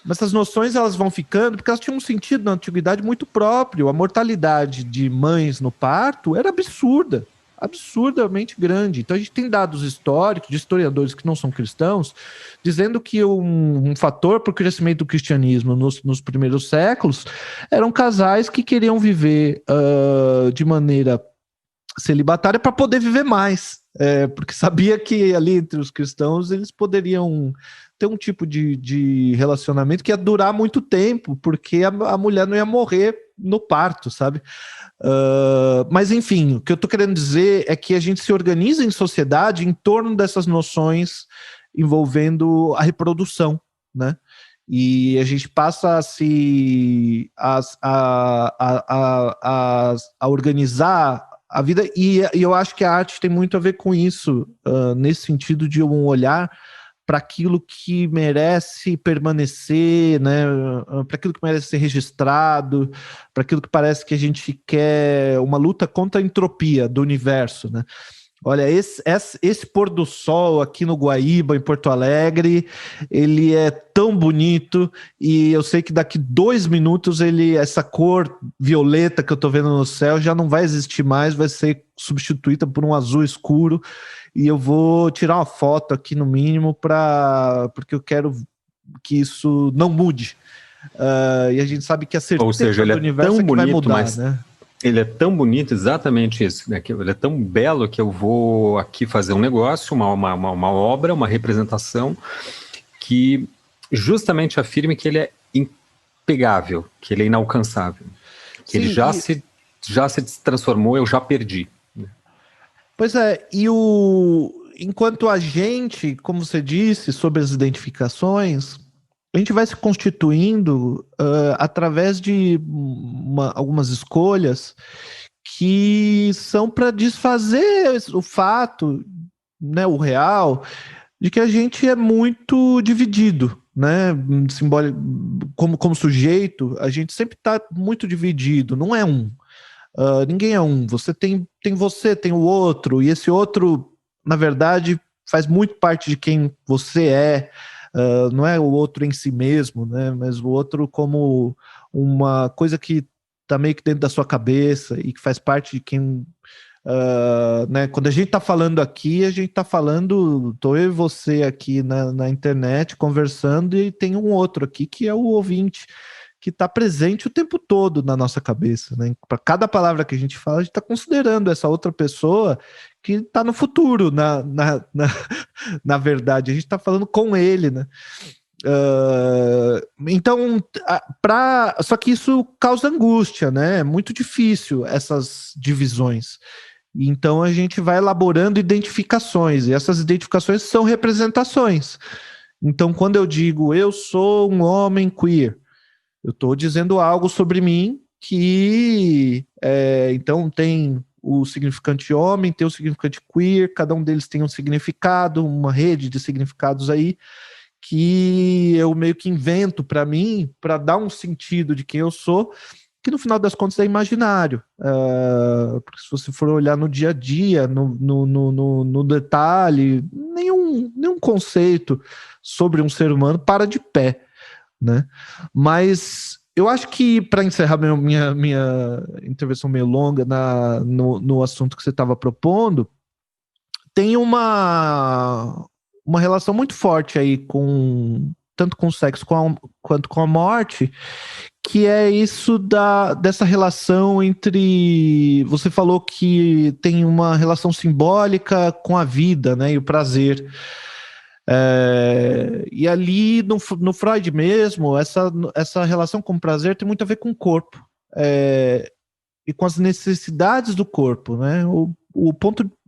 Mas essas noções elas vão ficando porque elas tinham um sentido na antiguidade muito próprio. A mortalidade de mães no parto era absurda, absurdamente grande. Então a gente tem dados históricos de historiadores que não são cristãos dizendo que um fator para o crescimento do cristianismo nos primeiros séculos eram casais que queriam viver de maneira celibatária para poder viver mais, porque sabia que ali entre os cristãos eles poderiam ter um tipo de relacionamento que ia durar muito tempo, porque a mulher não ia morrer no parto, sabe? Mas enfim, o que eu tô querendo dizer é que a gente se organiza em sociedade em torno dessas noções envolvendo a reprodução, né? E a gente passa a organizar a vida, e eu acho que a arte tem muito a ver com isso, nesse sentido de um olhar para aquilo que merece permanecer, né? Para aquilo que merece ser registrado, para aquilo que parece que a gente quer uma luta contra a entropia do universo, né? Olha, esse pôr do sol aqui no Guaíba, em Porto Alegre, ele é tão bonito, e eu sei que daqui 2 minutos essa cor violeta que eu tô vendo no céu já não vai existir mais, vai ser substituída por um azul escuro, e eu vou tirar uma foto aqui no mínimo porque eu quero que isso não mude. E a gente sabe que a certeza Ou seja, do universo é que vai mudar, mas... né? Ele é tão bonito, exatamente isso, né? Ele é tão belo que eu vou aqui fazer um negócio, uma obra, uma representação que justamente afirme que ele é impegável, que ele é inalcançável, que Sim, ele já se transformou, eu já perdi. Pois é, enquanto a gente, como você disse, sobre as identificações, a gente vai se constituindo através de algumas escolhas que são para desfazer o fato, né, o real, de que a gente é muito dividido, né? Como sujeito, a gente sempre está muito dividido, não é um. Ninguém é um. Você tem você, tem o outro, e esse outro, na verdade, faz muito parte de quem você é. Não é o outro em si mesmo, né? Mas o outro como uma coisa que está meio que dentro da sua cabeça e que faz parte de quem Né? Quando a gente está falando aqui, a gente está falando, estou eu e você aqui na internet conversando e tem um outro aqui que é o ouvinte, que está presente o tempo todo na nossa cabeça, né? Para cada palavra que a gente fala, a gente está considerando essa outra pessoa que está no futuro, na verdade. A gente está falando com ele, né? Então, só que isso causa angústia, né? É muito difícil essas divisões. Então a gente vai elaborando identificações, e essas identificações são representações. Então, quando eu digo eu sou um homem queer, eu estou dizendo algo sobre mim que então tem o significante homem, tem o significante queer, cada um deles tem um significado, uma rede de significados aí, que eu meio que invento para mim, para dar um sentido de quem eu sou, que no final das contas é imaginário. Porque se você for olhar no dia a dia, no detalhe, nenhum conceito sobre um ser humano para de pé, né? Mas eu acho que, para encerrar minha intervenção meio longa no assunto que você estava propondo, tem uma relação muito forte aí tanto com o sexo quanto com a morte, que é isso dessa relação entre... Você falou que tem uma relação simbólica com a vida, né, e o prazer. E ali, no Freud mesmo, essa relação com o prazer tem muito a ver com o corpo. E com as necessidades do corpo, né?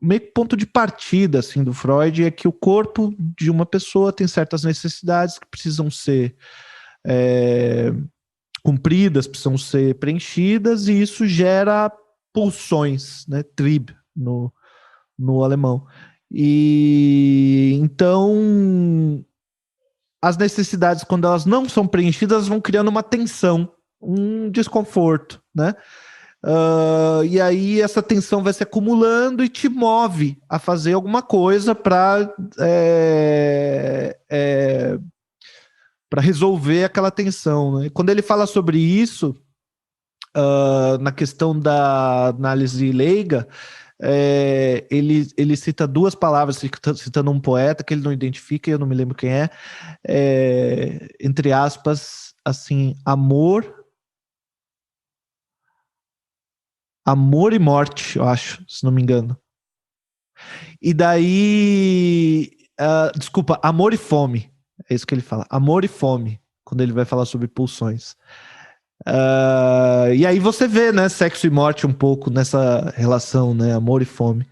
Meio que ponto de partida assim, do Freud é que o corpo de uma pessoa tem certas necessidades que precisam ser cumpridas, precisam ser preenchidas, e isso gera pulsões, né? Trieb no alemão. E então as necessidades, quando elas não são preenchidas, vão criando uma tensão, um desconforto, né? E aí essa tensão vai se acumulando e te move a fazer alguma coisa para resolver aquela tensão, né? Quando ele fala sobre isso, na questão da análise leiga, ele cita duas palavras, citando um poeta que ele não identifica, eu não me lembro quem entre aspas, assim, amor e morte, eu acho, se não me engano. E daí... desculpa, amor e fome. É isso que ele fala. Amor e fome, quando ele vai falar sobre pulsões. E aí você vê, né, sexo e morte um pouco nessa relação, né, amor e fome.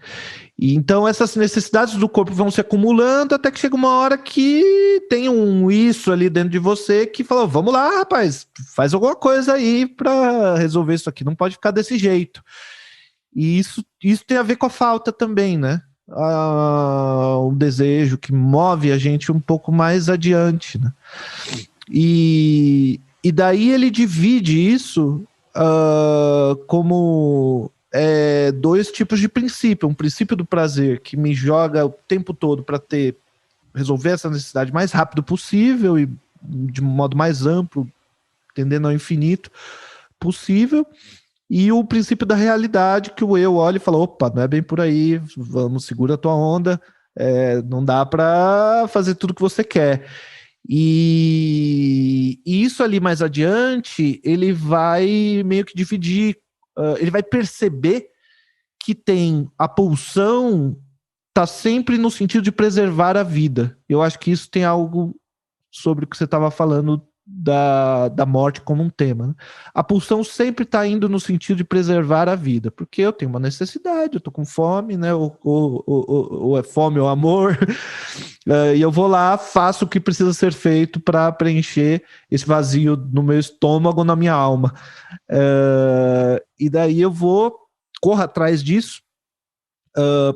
E então essas necessidades do corpo vão se acumulando até que chega uma hora que tem isso ali dentro de você que fala, vamos lá, rapaz, faz alguma coisa aí para resolver isso aqui, não pode ficar desse jeito. E isso tem a ver com a falta também, né? Um desejo que move a gente um pouco mais adiante, né? E daí ele divide isso como dois tipos de princípio. Um princípio do prazer que me joga o tempo todo para resolver essa necessidade mais rápido possível e de um modo mais amplo, tendendo ao infinito possível. E o princípio da realidade, que o eu olha e fala, opa, não é bem por aí, vamos, segura a tua onda, não dá para fazer tudo que você quer. E isso ali mais adiante, ele vai meio que dividir, ele vai perceber que tem a pulsão, tá sempre no sentido de preservar a vida. Eu acho que isso tem algo sobre o que você estava falando da morte como um tema, né? A pulsão sempre está indo no sentido de preservar a vida, porque eu tenho uma necessidade, eu estou com fome, né? Ou é fome ou amor, e eu vou lá, faço o que precisa ser feito para preencher esse vazio no meu estômago, na minha alma. E daí eu corro atrás disso,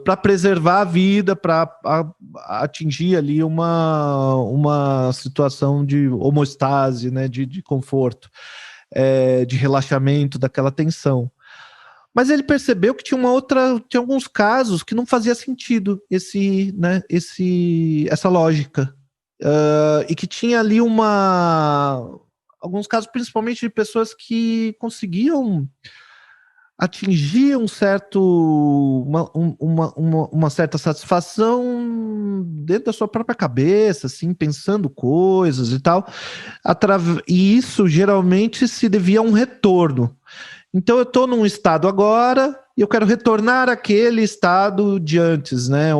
para preservar a vida, para atingir ali uma situação de homeostase, né, de conforto, de relaxamento daquela tensão. Mas ele percebeu que tinha alguns casos que não fazia sentido essa lógica, e que tinha ali alguns casos, principalmente de pessoas que conseguiam atingir uma certa satisfação dentro da sua própria cabeça, assim, pensando coisas e tal. E isso geralmente se devia a um retorno. Então eu estou num estado agora e eu quero retornar àquele estado de antes, né?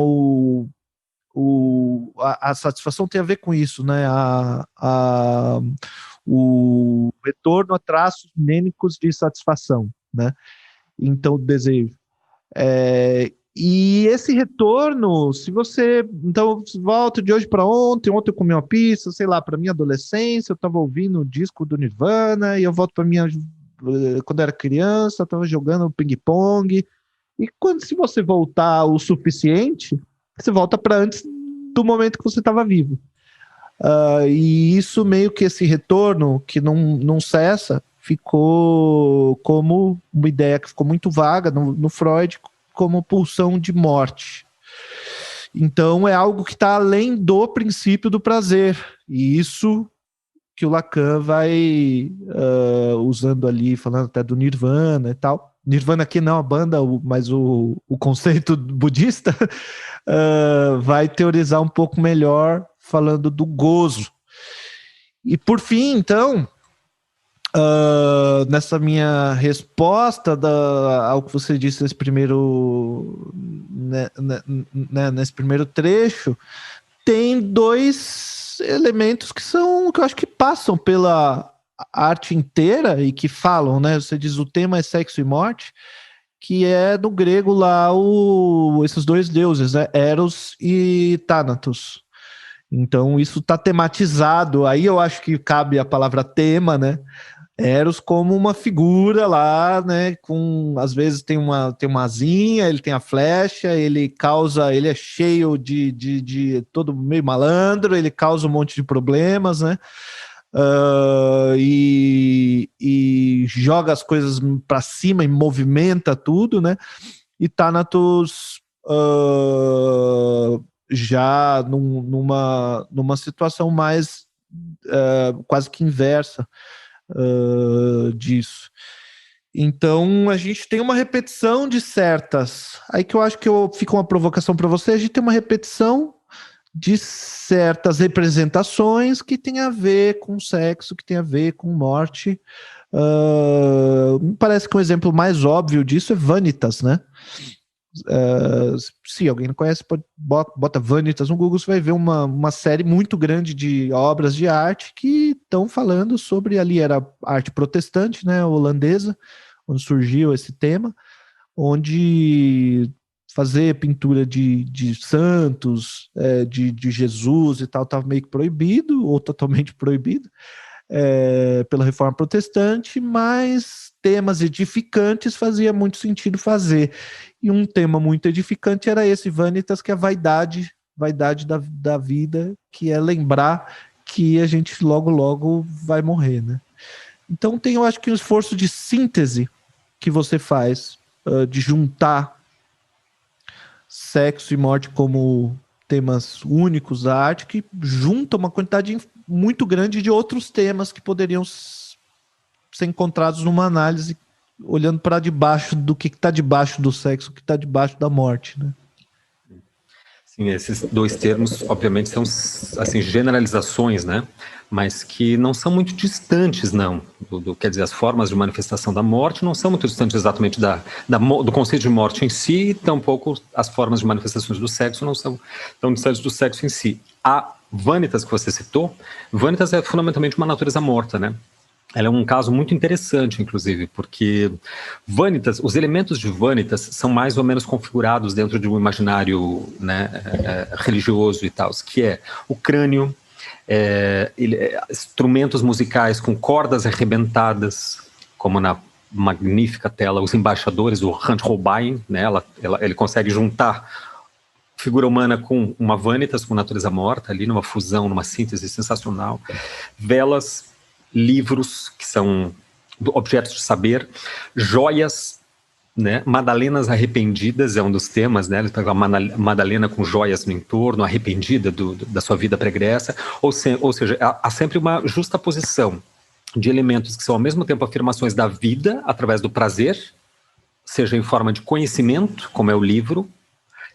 A satisfação tem a ver com isso, né? O retorno a traços mnêmicos de satisfação, né? Então, o desejo. E esse retorno, se você. Então, volta de hoje para ontem. Ontem eu comi uma pizza, sei lá, para minha adolescência, eu estava ouvindo o disco do Nirvana, e eu volto para minha. Quando eu era criança, eu estava jogando ping-pong. E se você voltar o suficiente, você volta para antes do momento que você estava vivo. E isso meio que esse retorno que não cessa ficou como uma ideia que ficou muito vaga no Freud, como pulsão de morte. Então é algo que está além do princípio do prazer, e isso que o Lacan vai usando ali, falando até do Nirvana e tal. Nirvana aqui não a banda, mas o conceito budista vai teorizar um pouco melhor, falando do gozo. E por fim, então, nessa minha resposta ao que você disse nesse primeiro, nesse primeiro trecho, tem dois elementos que eu acho que passam pela arte inteira e que falam, né? Você diz o tema é sexo e morte, que é no grego lá esses dois deuses, né? Eros e Thanatos. Então isso está tematizado. Aí eu acho que cabe a palavra tema, né? Eros como uma figura lá, né? Às vezes tem uma asinha, ele tem a flecha, ele é cheio de todo meio malandro, ele causa um monte de problemas, né? E joga as coisas para cima e movimenta tudo, né? E Thanatos já numa situação mais quase que inversa disso. Então a gente tem uma repetição de certas. Aí que eu acho que fica uma provocação para você. A gente tem uma repetição de certas representações que tem a ver com sexo, que tem a ver com morte. Me parece que um exemplo mais óbvio disso é Vanitas, né? Se alguém não conhece, bota Vanitas no Google, você vai ver uma série muito grande de obras de arte que estão falando sobre, ali era arte protestante, né, holandesa, onde surgiu esse tema, onde fazer pintura de santos, de Jesus e tal, estava meio que proibido, ou totalmente proibido, pela reforma protestante, mas temas edificantes fazia muito sentido fazer. E um tema muito edificante era esse, Vanitas, que é a vaidade da vida, que é lembrar que a gente logo vai morrer, né? Então tem, eu acho que um esforço de síntese que você faz, de juntar sexo e morte como temas únicos da arte, que junta uma quantidade muito grande de outros temas que poderiam ser encontrados numa análise olhando para debaixo do que está debaixo do sexo, o que está debaixo da morte, né? Sim, esses dois termos, obviamente, são assim, generalizações, né? Mas que não são muito distantes, não. Quer dizer, as formas de manifestação da morte não são muito distantes exatamente do conceito de morte em si, tampouco as formas de manifestações do sexo não são tão distantes do sexo em si. A Vanitas que você citou, Vanitas é fundamentalmente uma natureza morta, né? Ela é um caso muito interessante, inclusive, porque Vanitas, os elementos de Vanitas são mais ou menos configurados dentro de um imaginário, né, religioso e tal, que é o crânio, instrumentos musicais com cordas arrebentadas, como na magnífica tela Os Embaixadores, do Kurt Cobain, né, ele consegue juntar figura humana com uma Vanitas, com natureza morta, ali numa fusão, numa síntese sensacional. Velas, livros, que são objetos de saber, joias, né? Madalenas arrependidas é um dos temas, né? Ele pega uma Madalena com joias no entorno, arrependida da sua vida pregressa, ou seja, há sempre uma justaposição de elementos que são ao mesmo tempo afirmações da vida através do prazer, seja em forma de conhecimento, como é o livro,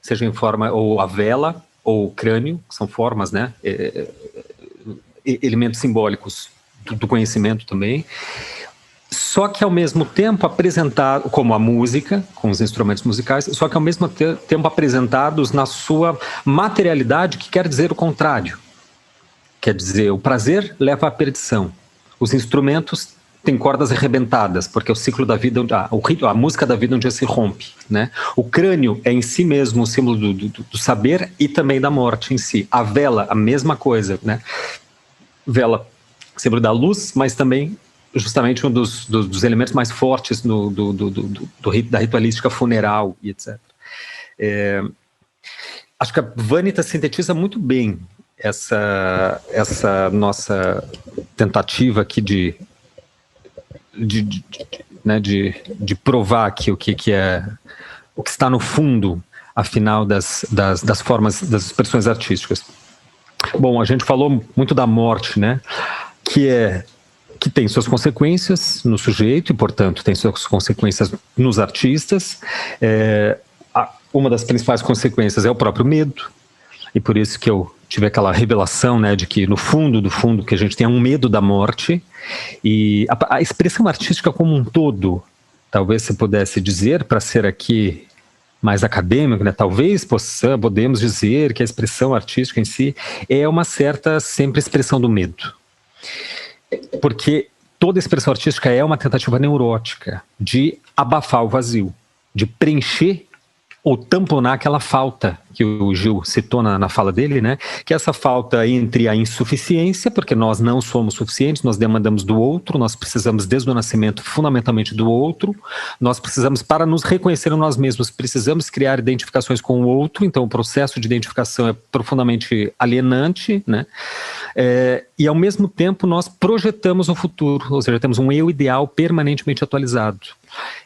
seja em forma, ou a vela, ou o crânio, que são formas, né? Elementos simbólicos do conhecimento também. Só que ao mesmo tempo apresentado, como a música, com os instrumentos musicais, só que ao mesmo tempo apresentados na sua materialidade, que quer dizer o contrário. Quer dizer, o prazer leva à perdição. Os instrumentos têm cordas arrebentadas, porque é o ciclo da vida, a música da vida um dia se rompe, né? O crânio é em si mesmo o símbolo do saber e também da morte em si. A vela, a mesma coisa, né? Vela, símbolo da luz, mas também justamente um dos elementos mais fortes da ritualística funeral e etc. Acho que a Vanitas sintetiza muito bem essa nossa tentativa aqui de provar que o que é o que está no fundo, afinal, das formas, das expressões artísticas. Bom, a gente falou muito da morte, né? Que tem suas consequências no sujeito e, portanto, tem suas consequências nos artistas. Uma das principais consequências é o próprio medo, e por isso que eu tive aquela revelação, né, de que no fundo do fundo que a gente tem um medo da morte. E a expressão artística como um todo, talvez se pudesse dizer, para ser aqui mais acadêmico, né, talvez podemos dizer que a expressão artística em si é uma certa sempre expressão do medo. Porque toda expressão artística é uma tentativa neurótica de abafar o vazio, de preencher ou tamponar aquela falta que o Gil citou na fala dele, né? Que é essa falta entre a insuficiência, porque nós não somos suficientes, nós demandamos do outro, nós precisamos desde o nascimento fundamentalmente do outro, nós precisamos, para nos reconhecer em nós mesmos, precisamos criar identificações com o outro, então o processo de identificação é profundamente alienante, né? E ao mesmo tempo nós projetamos o futuro, ou seja, temos um eu ideal permanentemente atualizado.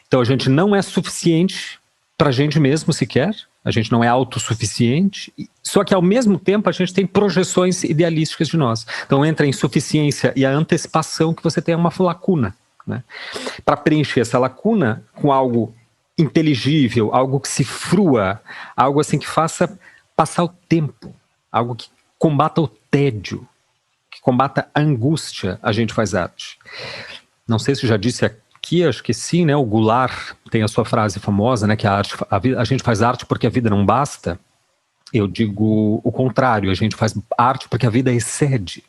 Então a gente não é suficiente para a gente mesmo sequer, a gente não é autossuficiente, só que ao mesmo tempo a gente tem projeções idealísticas de nós. Então entra a insuficiência e a antecipação que você tem uma lacuna, né? Para preencher essa lacuna com algo inteligível, algo que se frua, algo assim que faça passar o tempo, algo que combata o tédio, que combata a angústia, a gente faz arte. Não sei se eu já disse aqui, acho que sim, né? O Goulart tem a sua frase famosa, né? Que a gente faz arte porque a vida não basta. Eu digo o contrário, a gente faz arte porque a vida excede.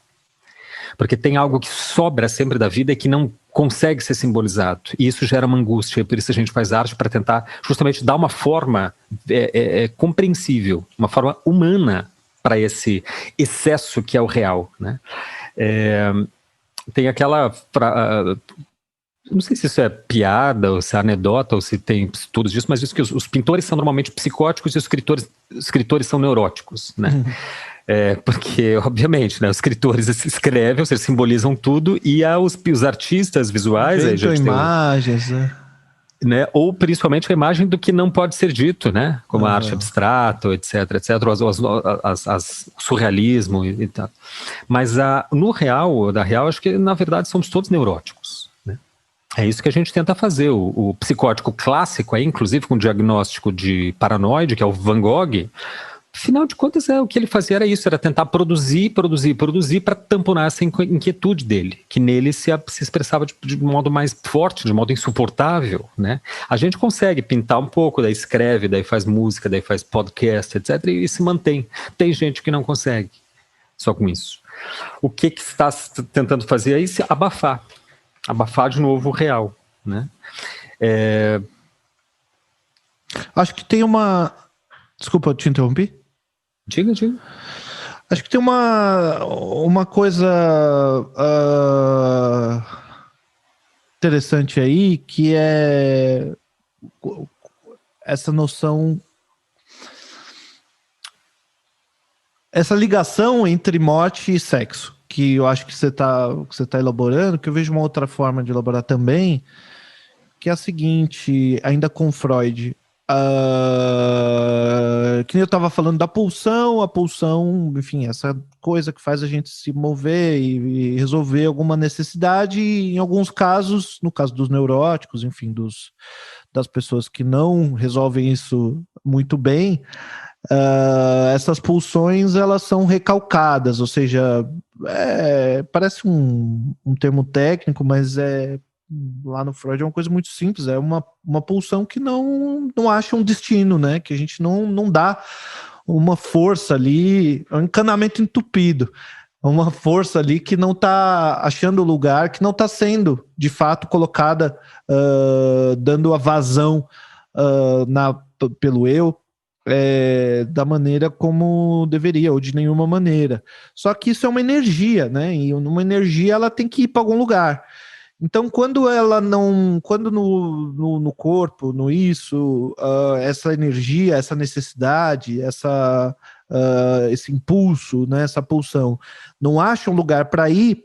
Porque tem algo que sobra sempre da vida e que não consegue ser simbolizado. E isso gera uma angústia, por isso a gente faz arte para tentar justamente dar uma forma compreensível, uma forma humana para esse excesso que é o real, né? Tem aquela... não sei se isso é piada, ou se é anedota, ou se tem estudos disso, mas diz que os pintores são normalmente psicóticos e os escritores são neuróticos, né? Porque, obviamente, né, os escritores escrevem, ou seja, simbolizam tudo, e os artistas visuais... Inventam imagens, né? Ou principalmente a imagem do que não pode ser dito, né? Como a arte abstrata, etc, o surrealismo e tal. Mas no real, acho que na verdade somos todos neuróticos, né? É isso que a gente tenta fazer. O psicótico clássico, aí, inclusive com o diagnóstico de paranoide, que é o Van Gogh, afinal de contas, o que ele fazia era isso, era tentar produzir para tamponar essa inquietude dele, que nele se expressava de modo mais forte, de modo insuportável, né? A gente consegue pintar um pouco, daí escreve, daí faz música, daí faz podcast, etc, e se mantém. Tem gente que não consegue só com isso. O que está tentando fazer aí? Se abafar de novo o real, né? Acho que tem uma... Desculpa, eu te interrompi? Diga. Acho que tem uma coisa interessante aí, que é essa noção, essa ligação entre morte e sexo, que eu acho que você tá elaborando, que eu vejo uma outra forma de elaborar também, que é a seguinte, ainda com Freud... que nem eu estava falando da pulsão, a pulsão, enfim, essa coisa que faz a gente se mover e resolver alguma necessidade, e em alguns casos, no caso dos neuróticos, enfim, das pessoas que não resolvem isso muito bem, essas pulsões, elas são recalcadas, ou seja, parece um termo técnico, mas lá no Freud é uma coisa muito simples, é uma pulsão que não acha um destino, né? Que a gente não dá uma força ali, é um encanamento entupido, uma força ali que não está achando lugar, que não está sendo, de fato, colocada, dando a vazão pelo eu, da maneira como deveria, ou de nenhuma maneira. Só que isso é uma energia, né? E uma energia, ela tem que ir para algum lugar. Então, quando no corpo, no isso, essa energia, essa necessidade, esse impulso, né, essa pulsão, não acha um lugar para ir,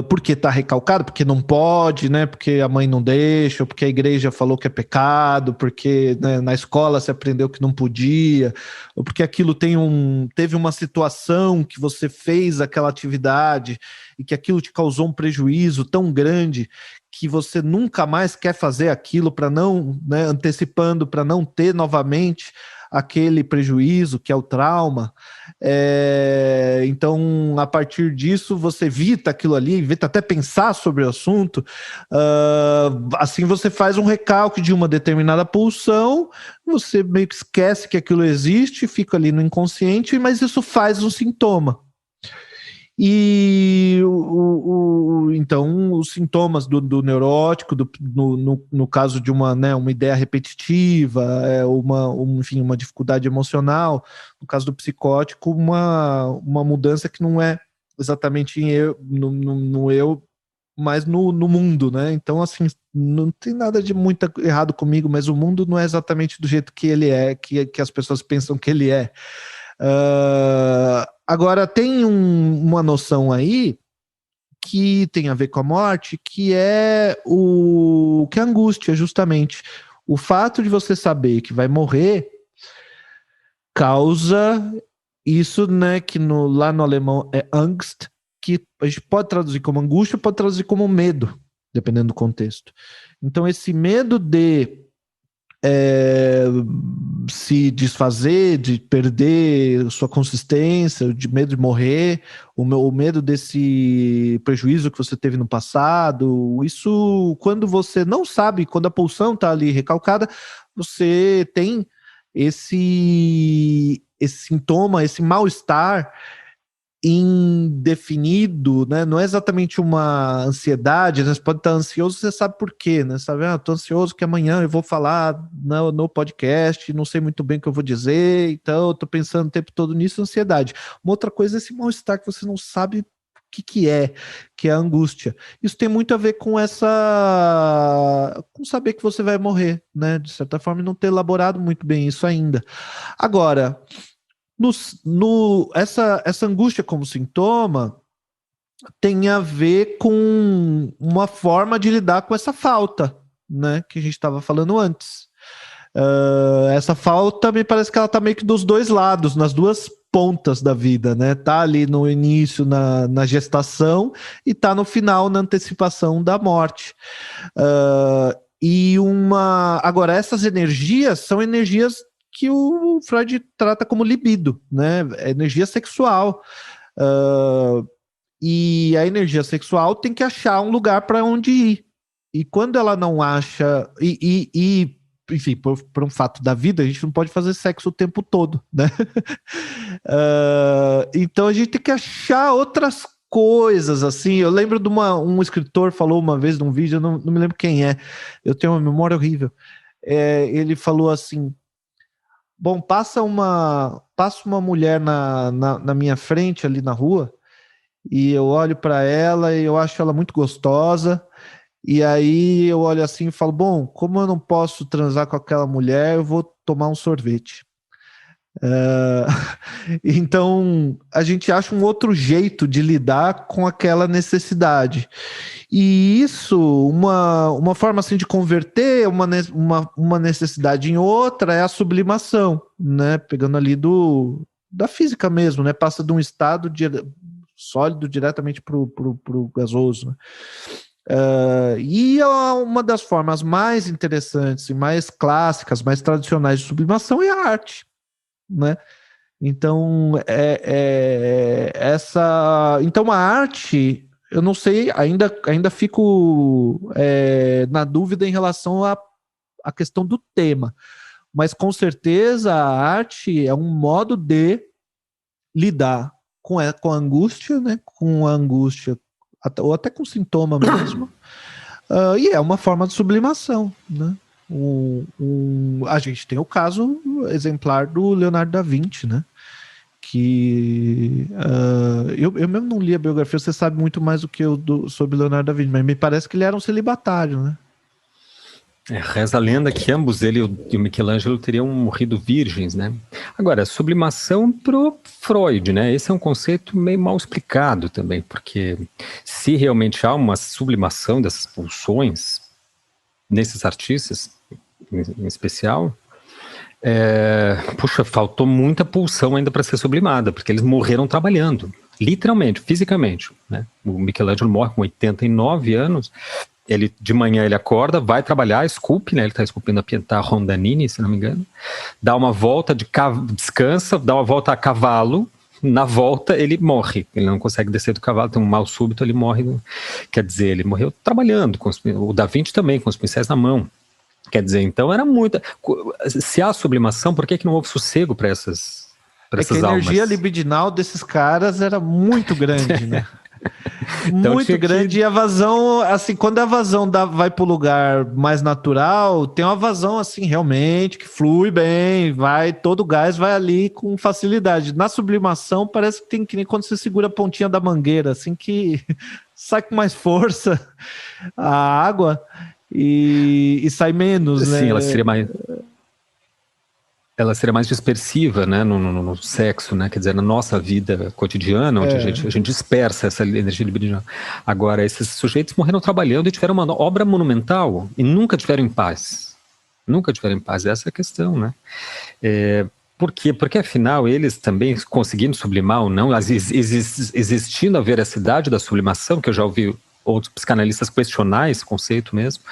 porque está recalcado, porque não pode, né, porque a mãe não deixa, ou porque a igreja falou que é pecado, porque, né, na escola se aprendeu que não podia, ou porque aquilo teve uma situação que você fez aquela atividade e que aquilo te causou um prejuízo tão grande que você nunca mais quer fazer aquilo para não, né, antecipando, para não ter novamente aquele prejuízo que é o trauma. Então, a partir disso, você evita aquilo ali, evita até pensar sobre o assunto. Assim, você faz um recalque de uma determinada pulsão, você meio que esquece que aquilo existe, fica ali no inconsciente, mas isso faz um sintoma. E então os sintomas do neurótico, no caso de uma ideia repetitiva, enfim, uma dificuldade emocional, no caso do psicótico, uma mudança que não é exatamente no eu, mas no mundo, né? Então, assim, não tem nada de muito errado comigo, mas o mundo não é exatamente do jeito que ele é, que as pessoas pensam que ele é. Agora, tem uma noção aí que tem a ver com a morte, que é que é a angústia, justamente. O fato de você saber que vai morrer causa isso, né, que lá no alemão é Angst, que a gente pode traduzir como angústia, pode traduzir como medo, dependendo do contexto. Então, esse medo de se desfazer, de perder sua consistência, de medo de morrer, o medo desse prejuízo que você teve no passado, isso, quando você não sabe, quando a pulsão está ali recalcada, você tem esse sintoma, esse mal-estar indefinido, né? Não é exatamente uma ansiedade, né? Você pode estar ansioso, você sabe por quê, né? Você sabe, tô ansioso que amanhã eu vou falar no podcast, não sei muito bem o que eu vou dizer, então eu tô pensando o tempo todo nisso, ansiedade. Uma outra coisa é esse mal-estar que você não sabe o que é a angústia. Isso tem muito a ver com com saber que você vai morrer, né? De certa forma, não ter elaborado muito bem isso ainda. Agora, essa angústia como sintoma tem a ver com uma forma de lidar com essa falta, né, que a gente estava falando antes. Essa falta, me parece que ela está meio que dos dois lados, nas duas pontas da vida, né? Tá ali no início, na gestação, e tá no final, na antecipação da morte. Agora, essas energias são energias que o Freud trata como libido, né? Energia sexual. E a energia sexual tem que achar um lugar para onde ir. E quando ela não acha... enfim, por um fato da vida, a gente não pode fazer sexo o tempo todo, né? Então a gente tem que achar outras coisas, assim. Eu lembro de um escritor falou uma vez num vídeo, eu não me lembro quem é, eu tenho uma memória horrível. Ele falou assim: bom, passa uma mulher na minha frente ali na rua, e eu olho para ela e eu acho ela muito gostosa, e aí eu olho assim e falo, bom, como eu não posso transar com aquela mulher, eu vou tomar um sorvete. Então, a gente acha um outro jeito de lidar com aquela necessidade. E isso, uma forma assim de converter uma necessidade em outra é a sublimação, né? Pegando ali da física mesmo, né? Passa de um estado sólido diretamente para o gasoso, né? E uma das formas mais interessantes e mais clássicas, mais tradicionais de sublimação é a arte, né? Então, então a arte, eu não sei, ainda fico na dúvida em relação à questão do tema, mas com certeza a arte é um modo de lidar com a angústia, né? Com a angústia, ou até com sintoma mesmo, e é uma forma de sublimação, né? A gente tem o caso exemplar do Leonardo da Vinci, né? Que eu mesmo não li a biografia, você sabe muito mais do que eu sobre Leonardo da Vinci, mas me parece que ele era um celibatário, né? Reza a lenda que ambos, ele e o Michelangelo, teriam morrido virgens, né? Agora, sublimação pro Freud, né? Esse é um conceito meio mal explicado também, porque se realmente há uma sublimação dessas pulsões nesses artistas, em especial, puxa, faltou muita pulsão ainda para ser sublimada, porque eles morreram trabalhando, literalmente, fisicamente, né? O Michelangelo morre com 89 anos, de manhã ele acorda, vai trabalhar, esculpe, né? Ele está esculpindo a Pietà Rondanini, se não me engano, dá uma volta, descansa, dá uma volta a cavalo, na volta ele morre, ele não consegue descer do cavalo, tem um mal súbito, ele morre, quer dizer, ele morreu trabalhando, o Da Vinci também, com os pincéis na mão. Quer dizer, então era muita. Se há sublimação, por que não houve sossego para essas almas? Que a energia libidinal desses caras era muito grande, né? Então, muito grande. E a vazão, assim, quando a vazão vai para o lugar mais natural, tem uma vazão, assim, realmente, que flui bem, todo o gás vai ali com facilidade. Na sublimação, parece que tem que nem quando você segura a pontinha da mangueira, assim, que sai com mais força a água. E sai menos, né? Sim, ela seria mais dispersiva, né, no sexo, né, quer dizer, na nossa vida cotidiana, onde a gente dispersa essa energia libidinal. Agora, esses sujeitos morreram trabalhando e tiveram uma obra monumental e nunca tiveram em paz. Nunca tiveram em paz, essa é a questão, né? Por quê? Porque, afinal, eles também conseguindo sublimar ou não, existindo a veracidade da sublimação, que eu já ouvi outros psicanalistas questionar esse conceito mesmo,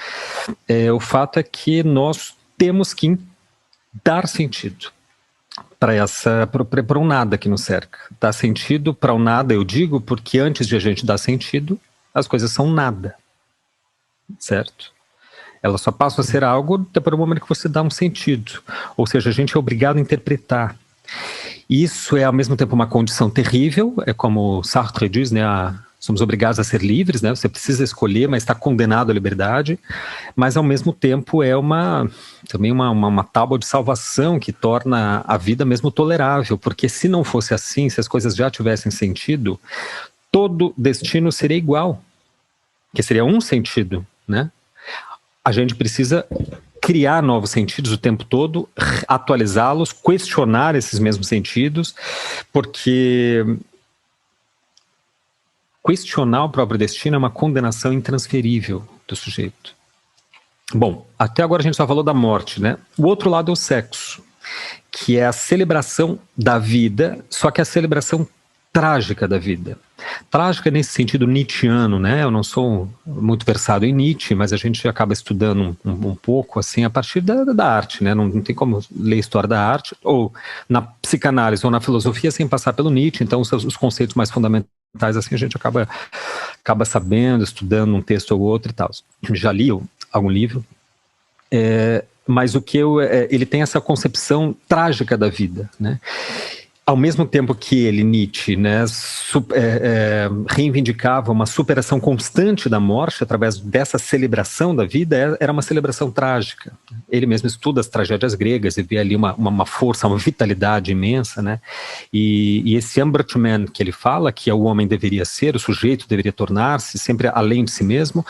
o fato é que nós temos que dar sentido para um nada que nos cerca. Dar sentido para o nada, eu digo, porque antes de a gente dar sentido, as coisas são nada, certo? Elas só passam a ser algo depois do momento que você dá um sentido, ou seja, a gente é obrigado a interpretar. Isso é ao mesmo tempo uma condição terrível, é como Sartre diz, né, somos obrigados a ser livres, né? Você precisa escolher, mas está condenado à liberdade. Mas, ao mesmo tempo, é também uma tábua de salvação que torna a vida mesmo tolerável. Porque se não fosse assim, se as coisas já tivessem sentido, todo destino seria igual. Que seria um sentido, né? A gente precisa criar novos sentidos o tempo todo, atualizá-los, questionar esses mesmos sentidos, porque questionar o próprio destino é uma condenação intransferível do sujeito. Bom, até agora a gente só falou da morte, né? O outro lado é o sexo, que é a celebração da vida, só que a celebração trágica da vida. Trágica nesse sentido nietzschiano, né? Eu não sou muito versado em Nietzsche, mas a gente acaba estudando um pouco, assim, a partir da arte, né? Não tem como ler história da arte, ou na psicanálise, ou na filosofia, sem passar pelo Nietzsche. Então, os conceitos mais fundamentais, assim, a gente acaba sabendo, estudando um texto ou outro e tal. Já li algum livro, mas ele tem essa concepção trágica da vida, né? Ao mesmo tempo que Nietzsche, né, reivindicava uma superação constante da morte através dessa celebração da vida, era uma celebração trágica. Ele mesmo estuda as tragédias gregas e vê ali uma força, uma vitalidade imensa, né? E esse Umberto que ele fala, que o homem deveria ser, o sujeito deveria tornar-se sempre além de si mesmo,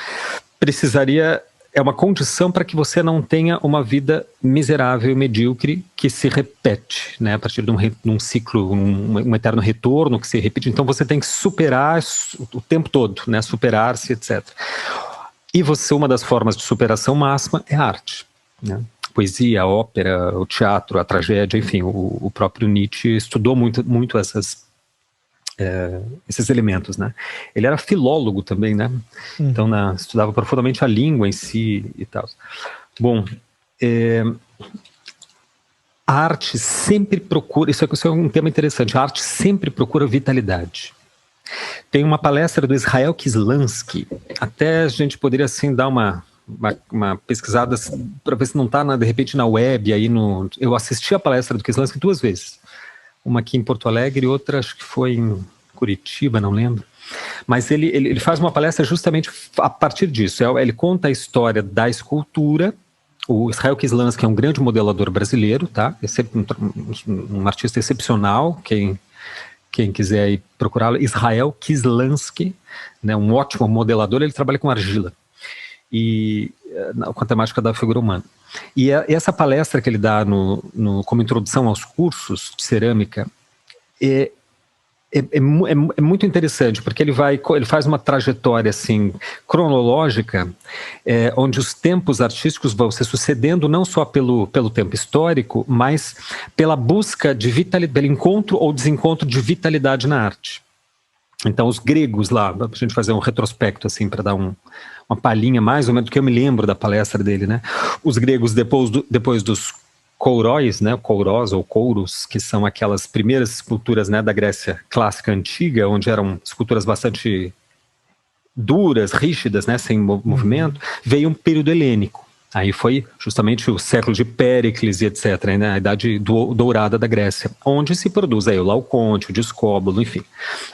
precisaria é uma condição para que você não tenha uma vida miserável e medíocre que se repete, né, a partir de um ciclo, um eterno retorno que se repete. Então você tem que superar o tempo todo, né, superar-se, etc. E uma das formas de superação máxima é a arte, né? A poesia, a ópera, o teatro, a tragédia, enfim, o próprio Nietzsche estudou muito esses elementos, né? Ele era filólogo também, né? Então estudava profundamente a língua em si e tal. Bom, a arte sempre procura, isso é um tema interessante, a arte sempre procura vitalidade. Tem uma palestra do Israel Kislansky, até a gente poderia assim dar uma pesquisada para ver se não está de repente na web. Eu assisti a palestra do Kislansky 2 vezes. Uma aqui em Porto Alegre e outra acho que foi em Curitiba, não lembro. Mas ele faz uma palestra justamente a partir disso. Ele conta a história da escultura. O Israel Kislansky é um grande modelador brasileiro, tá? Um artista excepcional, quem quiser ir procurá-lo. Israel Kislansky, né? Um ótimo modelador, ele trabalha com argila e com a temática da figura humana. E essa palestra que ele dá como introdução aos cursos de cerâmica é muito interessante, porque ele faz uma trajetória assim, cronológica, onde os tempos artísticos vão se sucedendo não só pelo tempo histórico, mas pela busca de vitalidade, pelo encontro ou desencontro de vitalidade na arte. Então os gregos lá, para a gente fazer um retrospecto assim, para dar uma palhinha mais ou menos do que eu me lembro da palestra dele, né? Os gregos depois dos kouros, né? Kouros ou kouros, que são aquelas primeiras esculturas, né, da Grécia clássica antiga, onde eram esculturas bastante duras, rígidas, né, sem movimento, veio um período helênico. Aí foi justamente o século de Péricles e etc., né, a idade dourada da Grécia, onde se produz aí o Laoconte, o Discóbulo, enfim.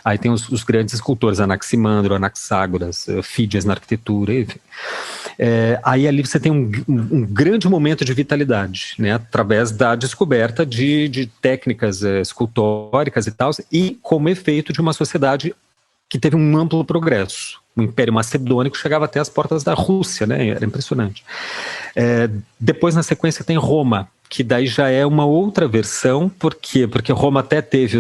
Aí tem os grandes escultores, Anaximandro, Anaxágoras, Fídias na arquitetura, enfim. Aí ali você tem um grande momento de vitalidade, né, através da descoberta de técnicas escultóricas e tal, e como efeito de uma sociedade que teve um amplo progresso. O Império Macedônico chegava até as portas da Rússia, né? Era impressionante. Depois, na sequência, tem Roma, que daí já é uma outra versão. Por quê? Porque Roma até teve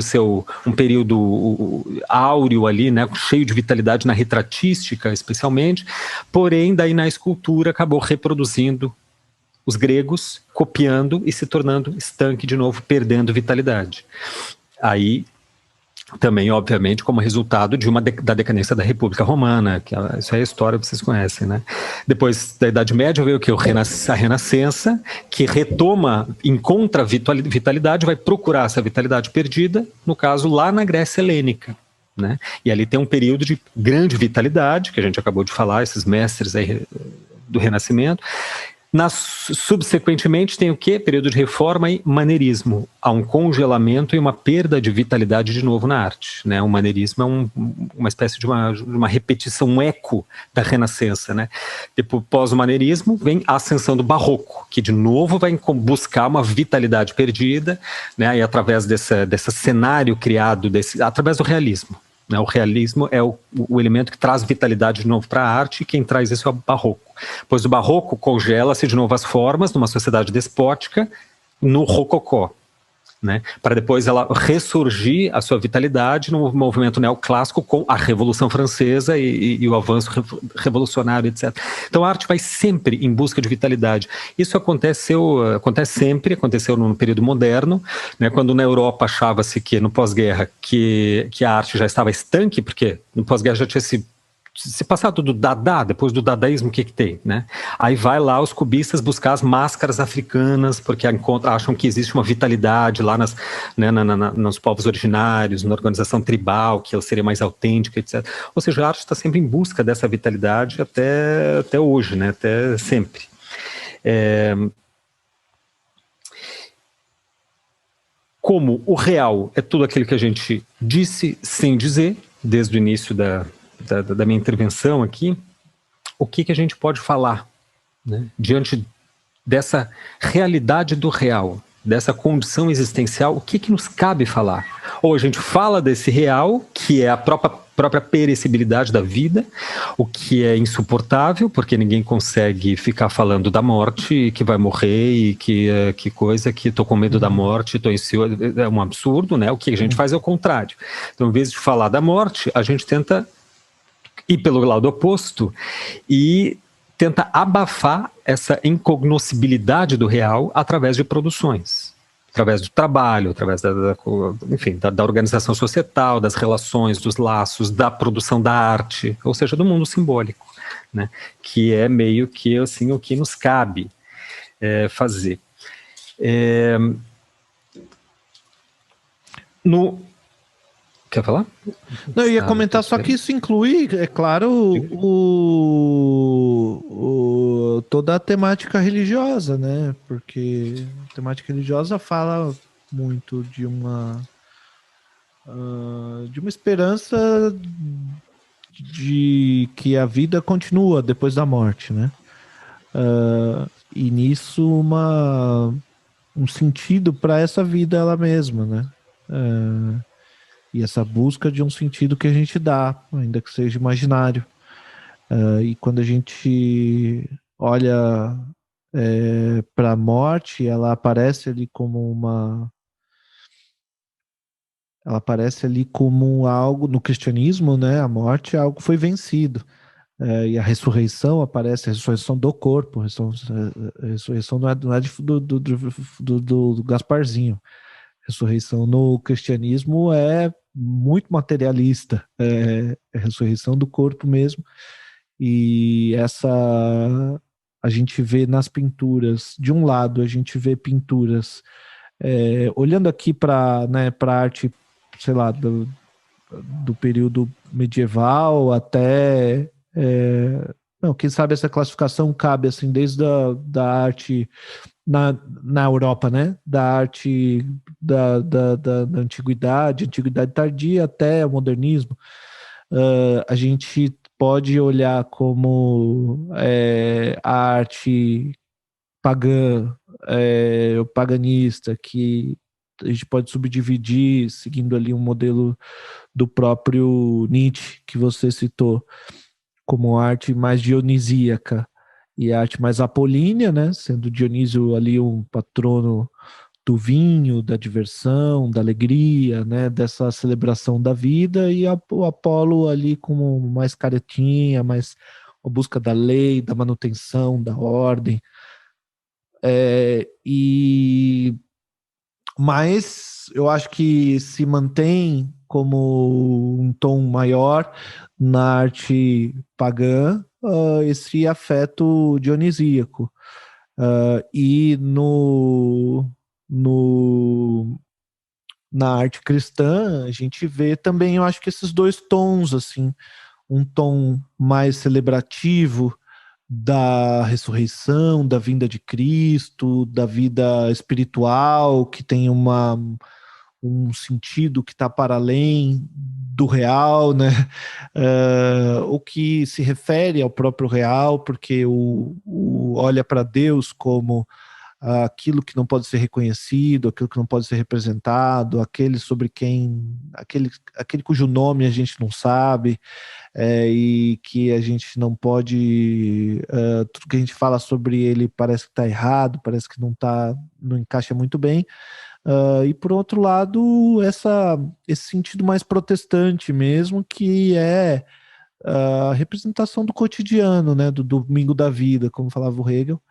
um período áureo ali, né? Cheio de vitalidade na retratística, especialmente. Porém, daí na escultura acabou reproduzindo os gregos, copiando e se tornando estanque de novo, perdendo vitalidade. Aí também, obviamente, como resultado da decadência da República Romana, isso é a história que vocês conhecem, né? Depois da Idade Média veio o que? A Renascença, que encontra vitalidade, vai procurar essa vitalidade perdida, no caso, lá na Grécia Helênica, né? E ali tem um período de grande vitalidade, que a gente acabou de falar, esses mestres aí do Renascimento. Subsequentemente tem o quê? Período de reforma e maneirismo. Há um congelamento e uma perda de vitalidade de novo na arte, né? O maneirismo é uma espécie de uma repetição, um eco da Renascença, né? Depois, pós o maneirismo, vem a ascensão do barroco, que de novo vai buscar uma vitalidade perdida, né? E através desse cenário criado, através do realismo. O realismo é o elemento que traz vitalidade de novo para a arte, e quem traz isso é o barroco. Pois o barroco congela-se de novo as formas numa sociedade despótica no rococó, né? Para depois ela ressurgir a sua vitalidade no movimento neoclássico com a Revolução Francesa e o avanço revolucionário, etc. Então a arte vai sempre em busca de vitalidade. Isso aconteceu no período moderno, né, quando na Europa achava-se que no pós-guerra que a arte já estava estanque, porque no pós-guerra já tinha se passado do Dada, depois do dadaísmo, o que tem, né? Aí vai lá os cubistas buscar as máscaras africanas, porque acham que existe uma vitalidade lá nos povos originários, na organização tribal, que ela seria mais autêntica, etc. Ou seja, a arte está sempre em busca dessa vitalidade até hoje, né? Até sempre. Como o real é tudo aquilo que a gente disse sem dizer, desde o início da minha intervenção aqui, o que a gente pode falar, né, diante dessa realidade do real, dessa condição existencial, o que nos cabe falar? Ou a gente fala desse real, que é a própria própria perecibilidade da vida, o que é insuportável, porque ninguém consegue ficar falando da morte, que vai morrer, e que coisa, que estou com medo da morte, estou ansioso, é um absurdo, né? O que a gente faz é o contrário. Então, em vez de falar da morte, a gente tenta ir pelo lado oposto e tenta abafar essa incognoscibilidade do real através de produções. Através do trabalho, através da organização societal, das relações, dos laços, da produção da arte, ou seja, do mundo simbólico, né? Que é meio que assim, o que nos cabe fazer. Quer falar? Não, eu ia comentar só que isso inclui, é claro, toda a temática religiosa, né? Porque a temática religiosa fala muito de uma esperança de que a vida continua depois da morte, né? E nisso um sentido para essa vida ela mesma, né? E essa busca de um sentido que a gente dá, ainda que seja imaginário. E quando a gente olha para a morte, ela aparece ali como ela aparece ali como algo, no cristianismo, né? A morte é algo que foi vencido. E a ressurreição aparece, a ressurreição do corpo, a ressurreição não é do Gasparzinho. Ressurreição no cristianismo é muito materialista, é a ressurreição do corpo mesmo, e a gente vê nas pinturas, de um lado a gente vê pinturas, olhando aqui para, né, para arte, sei lá, do período medieval até, não, quem sabe essa classificação cabe assim, desde da arte na Europa, né? Da arte da antiguidade tardia até o modernismo. A gente pode olhar como a arte pagã, o paganista, que a gente pode subdividir seguindo ali um modelo do próprio Nietzsche, que você citou, como arte mais dionisíaca, e a arte mais apolínea, né? Sendo Dionísio ali um patrono do vinho, da diversão, da alegria, né? Dessa celebração da vida, e o Apolo ali como mais caretinha, mais a busca da lei, da manutenção, da ordem. Mas eu acho que se mantém como um tom maior na arte pagã, esse afeto dionisíaco. E na arte cristã, a gente vê também, eu acho que esses dois tons, assim, um tom mais celebrativo da ressurreição, da vinda de Cristo, da vida espiritual, que tem um sentido que está para além do real, né? O que se refere ao próprio real, porque olha para Deus como aquilo que não pode ser reconhecido, aquilo que não pode ser representado, aquele cujo nome a gente não sabe, e que a gente não pode, tudo que a gente fala sobre ele parece que está errado, parece que não encaixa muito bem. E por outro lado, esse sentido mais protestante mesmo, que é a representação do cotidiano, né, do domingo da vida, como falava o Hegel,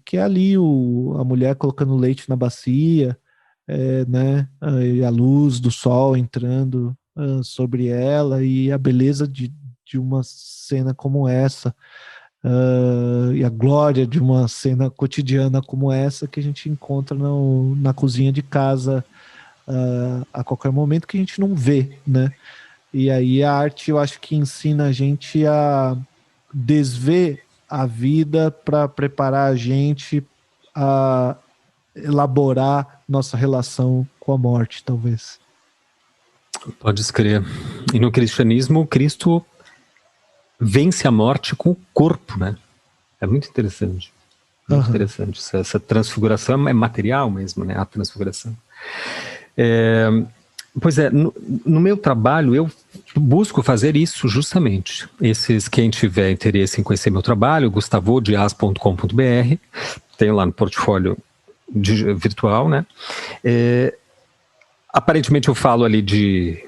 que é ali a mulher colocando leite na bacia, né, e a luz do sol entrando sobre ela, e a beleza de uma cena como essa, e a glória de uma cena cotidiana como essa, que a gente encontra na cozinha de casa a qualquer momento, que a gente não vê, né? E aí a arte, eu acho que ensina a gente a desver a vida para preparar a gente a elaborar nossa relação com a morte, talvez. Pode escrever. E no cristianismo, Cristo vence a morte com o corpo, né? É muito interessante. Muito interessante. Essa transfiguração é material mesmo, né? A transfiguração. Pois é, no meu trabalho, eu busco fazer isso justamente. Quem tiver interesse em conhecer meu trabalho, gustavodias.com.br, tenho lá no portfólio virtual, né? Aparentemente eu falo ali de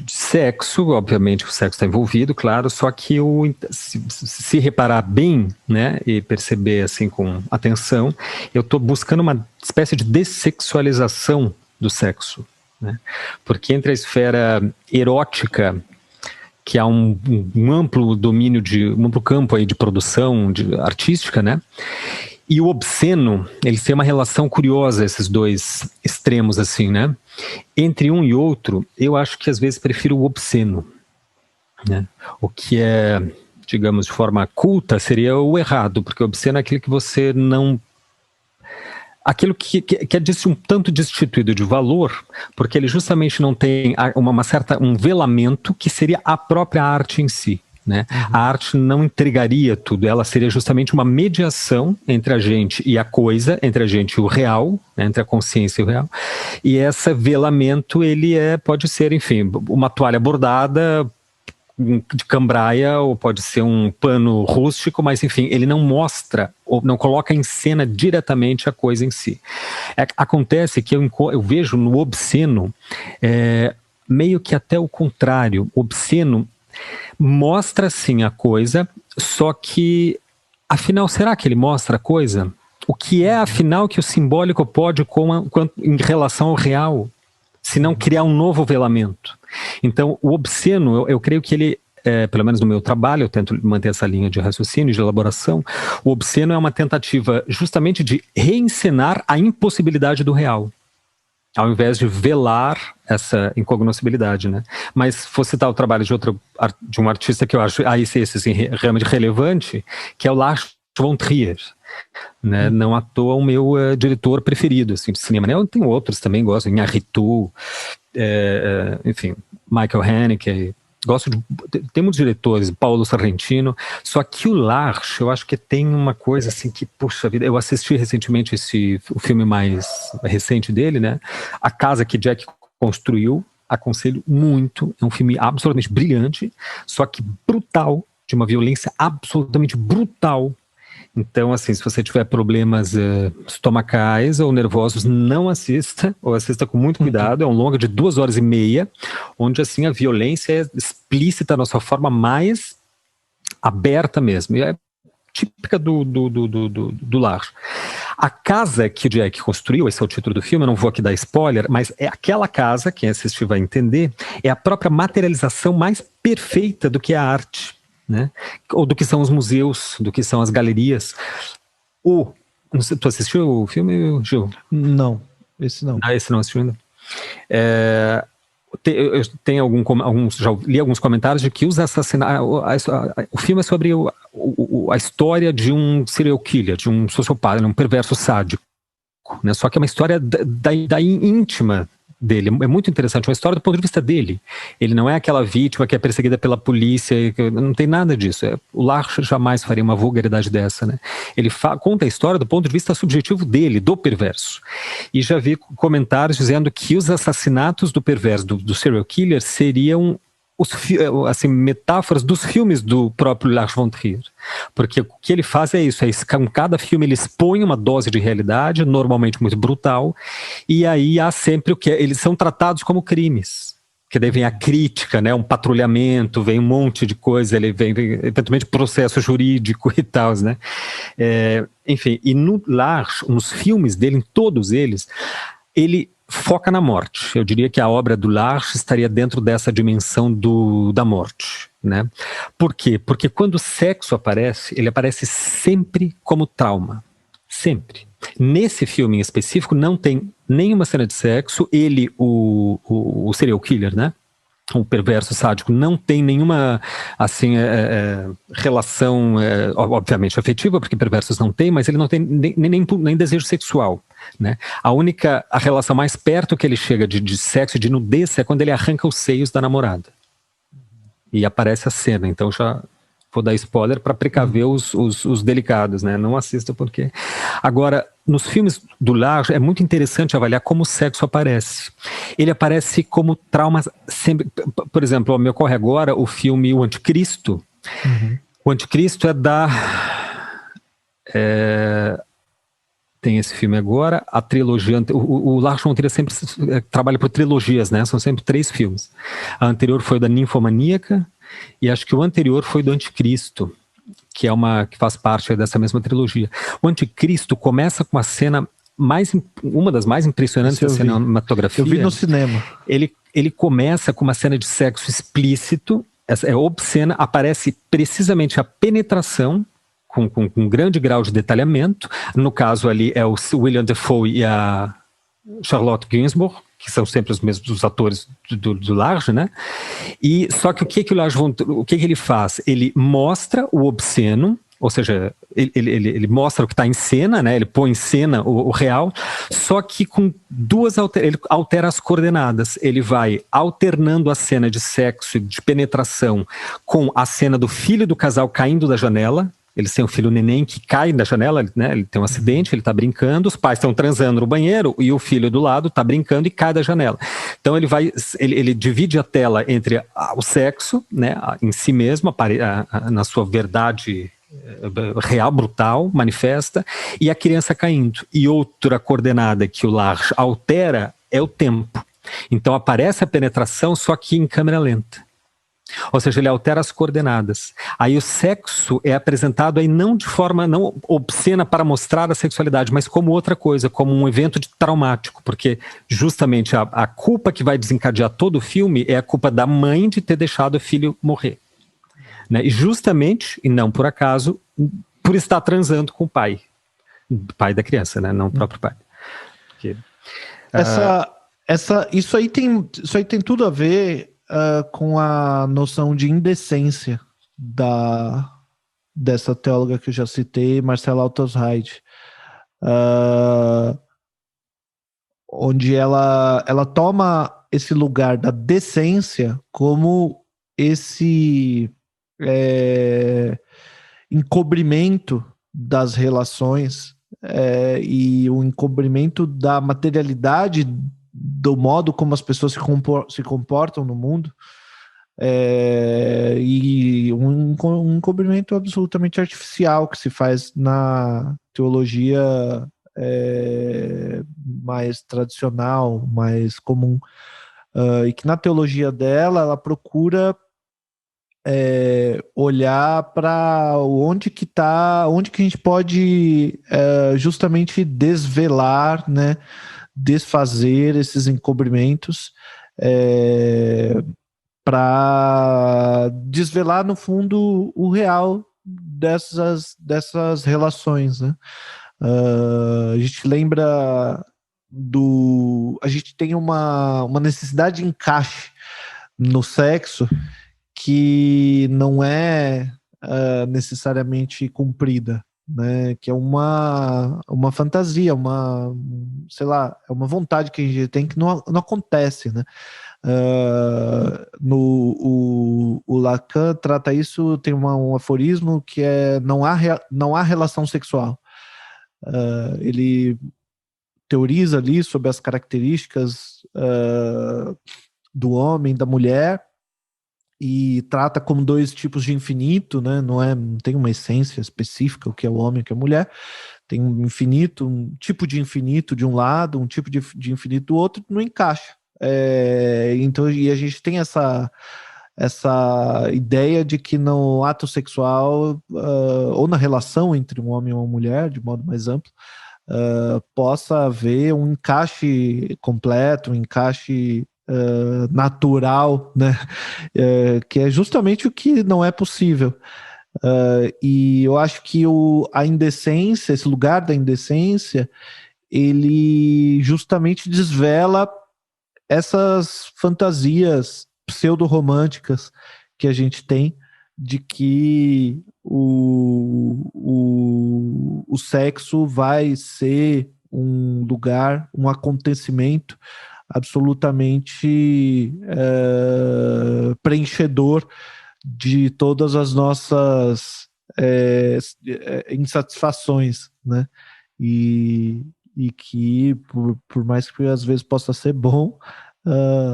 sexo, obviamente o sexo está envolvido, claro, só que se reparar bem, né, e perceber assim com atenção, eu estou buscando uma espécie de dessexualização do sexo, né? Porque entre a esfera erótica, que há um amplo domínio um amplo campo aí de produção artística, né? E o obsceno, eles têm uma relação curiosa, esses dois extremos, assim, né? Entre um e outro, eu acho que às vezes prefiro o obsceno, né? O que é, digamos, de forma culta, seria o errado, porque o obsceno é aquilo que você não... Aquilo que é um tanto destituído de valor, porque ele justamente não tem um velamento que seria a própria arte em si. Né? A arte não entregaria tudo, ela seria justamente uma mediação entre a gente e a coisa, entre a gente e o real, né? Entre a consciência e o real. E esse velamento, ele pode ser, enfim, uma toalha bordada de cambraia, ou pode ser um pano rústico, mas enfim, ele não mostra, ou não coloca em cena diretamente a coisa em si. Acontece que eu vejo no obsceno meio que até o contrário. O obsceno mostra sim a coisa, só que afinal, será que ele mostra a coisa? O que é afinal que o simbólico pode em relação ao real, se não criar um novo velamento? Então o obsceno, eu creio que ele, pelo menos no meu trabalho, eu tento manter essa linha de raciocínio, de elaboração. O obsceno é uma tentativa justamente de reencenar a impossibilidade do real, ao invés de velar essa incognoscibilidade, né? Mas vou citar o trabalho de um artista que eu acho esse assim, realmente relevante, que é o Lars von Trier, né? Não à toa o meu diretor preferido assim, de cinema, né? Eu tenho outros também, gosto, Iñárritu, enfim, Michael Haneke. Tem muitos diretores, Paulo Sorrentino, só que o Lars, eu acho que tem uma coisa assim que, puxa vida, eu assisti recentemente o filme mais recente dele, né? A Casa que Jack Construiu, aconselho muito, é um filme absolutamente brilhante, só que brutal, de uma violência absolutamente brutal. Então, assim, se você tiver problemas estomacais ou nervosos, não assista, ou assista com muito cuidado. É um longa de 2h30, onde, assim, a violência é explícita na sua forma mais aberta mesmo. E é típica do Lars. A Casa que o Jack Construiu, esse é o título do filme, eu não vou aqui dar spoiler, mas é aquela casa, quem assistir vai entender, é a própria materialização mais perfeita do que a arte, né? Ou do que são os museus, do que são as galerias. Não sei, tu assistiu o filme, Gil? Não, esse não. Esse não assistiu ainda? Eu tenho já li alguns comentários de que os assassinatos, o filme é sobre a história de um serial killer, de um sociopata, um perverso sádico, né? Só que é uma história da íntima dele, é muito interessante, uma história do ponto de vista dele. Ele não é aquela vítima que é perseguida pela polícia, não tem nada disso. O Lars jamais faria uma vulgaridade dessa, né? Ele conta a história do ponto de vista subjetivo dele, do perverso. E já vi comentários dizendo que os assassinatos do perverso, do serial killer, seriam assim, metáforas dos filmes do próprio Lars von Trier, porque o que ele faz é isso, com cada filme ele expõe uma dose de realidade, normalmente muito brutal, e aí há sempre eles são tratados como crimes, que daí vem a crítica, né, um patrulhamento, vem um monte de coisa, ele vem eventualmente processo jurídico e tal, né? Enfim, e no Lars, nos filmes dele, em todos eles, ele foca na morte. Eu diria que a obra do Lars estaria dentro dessa dimensão da morte, né? Por quê? Porque quando o sexo aparece, ele aparece sempre como trauma. Sempre. Nesse filme em específico não tem nenhuma cena de sexo. Ele, o serial killer, né? O perverso sádico, não tem nenhuma assim, relação, obviamente afetiva, porque perversos não tem, mas ele não tem nem desejo sexual, né? A relação mais perto que ele chega de sexo, de nudez, é quando ele arranca os seios da namorada. E aparece a cena, então já vou dar spoiler para precaver os delicados, né? Não assista porque... Agora, nos filmes do Lars é muito interessante avaliar como o sexo aparece. Ele aparece como trauma sempre. Por exemplo, me ocorre agora o filme O Anticristo. O Anticristo é da... tem esse filme agora, a trilogia... O Lars von Trier sempre trabalha por trilogias, né? São sempre 3 filmes. A anterior foi da Ninfomaníaca, e acho que o anterior foi do Anticristo, que faz parte dessa mesma trilogia. O Anticristo começa com a cena uma das mais impressionantes da cinematografia. Eu vi no cinema. Ele começa com uma cena de sexo explícito, é obscena, aparece precisamente a penetração, com um grande grau de detalhamento. No caso ali é o William Dafoe e a Charlotte Gainsbourg, que são sempre os mesmos atores do Lars, né? E só que o que ele faz? Ele mostra o obsceno, ou seja, ele mostra o que está em cena, né? Ele põe em cena o real, só que com ele altera as coordenadas. Ele vai alternando a cena de sexo e de penetração com a cena do filho do casal caindo da janela. Eles têm um filho neném que cai da janela, né? Ele tem um acidente, ele está brincando, os pais estão transando no banheiro e o filho do lado está brincando e cai da janela. Então ele divide a tela entre o sexo, né, em si mesmo, na sua verdade real, brutal, manifesta, e a criança caindo. E outra coordenada que o Lars altera é o tempo. Então aparece a penetração, só que em câmera lenta. Ou seja, ele altera as coordenadas. Aí o sexo é apresentado aí não de forma não obscena para mostrar a sexualidade, mas como outra coisa, como um evento traumático, porque justamente a culpa que vai desencadear todo o filme é a culpa da mãe de ter deixado o filho morrer. Né? E justamente, e não por acaso, por estar transando com o pai da criança, né? Não o próprio pai. Porque, isso aí tem tudo a ver com a noção de indecência dessa teóloga que eu já citei, Marcela Althaus-Reid, onde ela toma esse lugar da decência como esse encobrimento das relações e o encobrimento da materialidade do modo como as pessoas se comportam no mundo, e um encobrimento absolutamente artificial que se faz na teologia mais tradicional, mais comum, e que na teologia dela ela procura olhar para onde que a gente pode justamente desvelar, né, desfazer esses encobrimentos, para desvelar no fundo o real dessas relações, né? A gente lembra a gente tem uma necessidade de encaixe no sexo que não é necessariamente cumprida, né? Que é uma fantasia, sei lá, é uma vontade que a gente tem que não acontece, né? O Lacan trata isso, tem um aforismo que é não há relação sexual. Ele teoriza ali sobre as características do homem, da mulher, e trata como 2 tipos de infinito, né? Não tem uma essência específica, o que é o homem e o que é a mulher. Tem um infinito, um tipo de infinito de um lado, um tipo de infinito do outro, não encaixa. Então, e a gente tem essa ideia de que no ato sexual, ou na relação entre um homem e uma mulher, de modo mais amplo, possa haver um encaixe completo, um encaixe natural, né? Que é justamente o que não é possível. E eu acho que a indecência, esse lugar da indecência, ele justamente desvela essas fantasias pseudo-românticas que a gente tem de que o sexo vai ser um lugar, um acontecimento absolutamente preenchedor de todas as nossas insatisfações, né? e que, por mais que às vezes possa ser bom,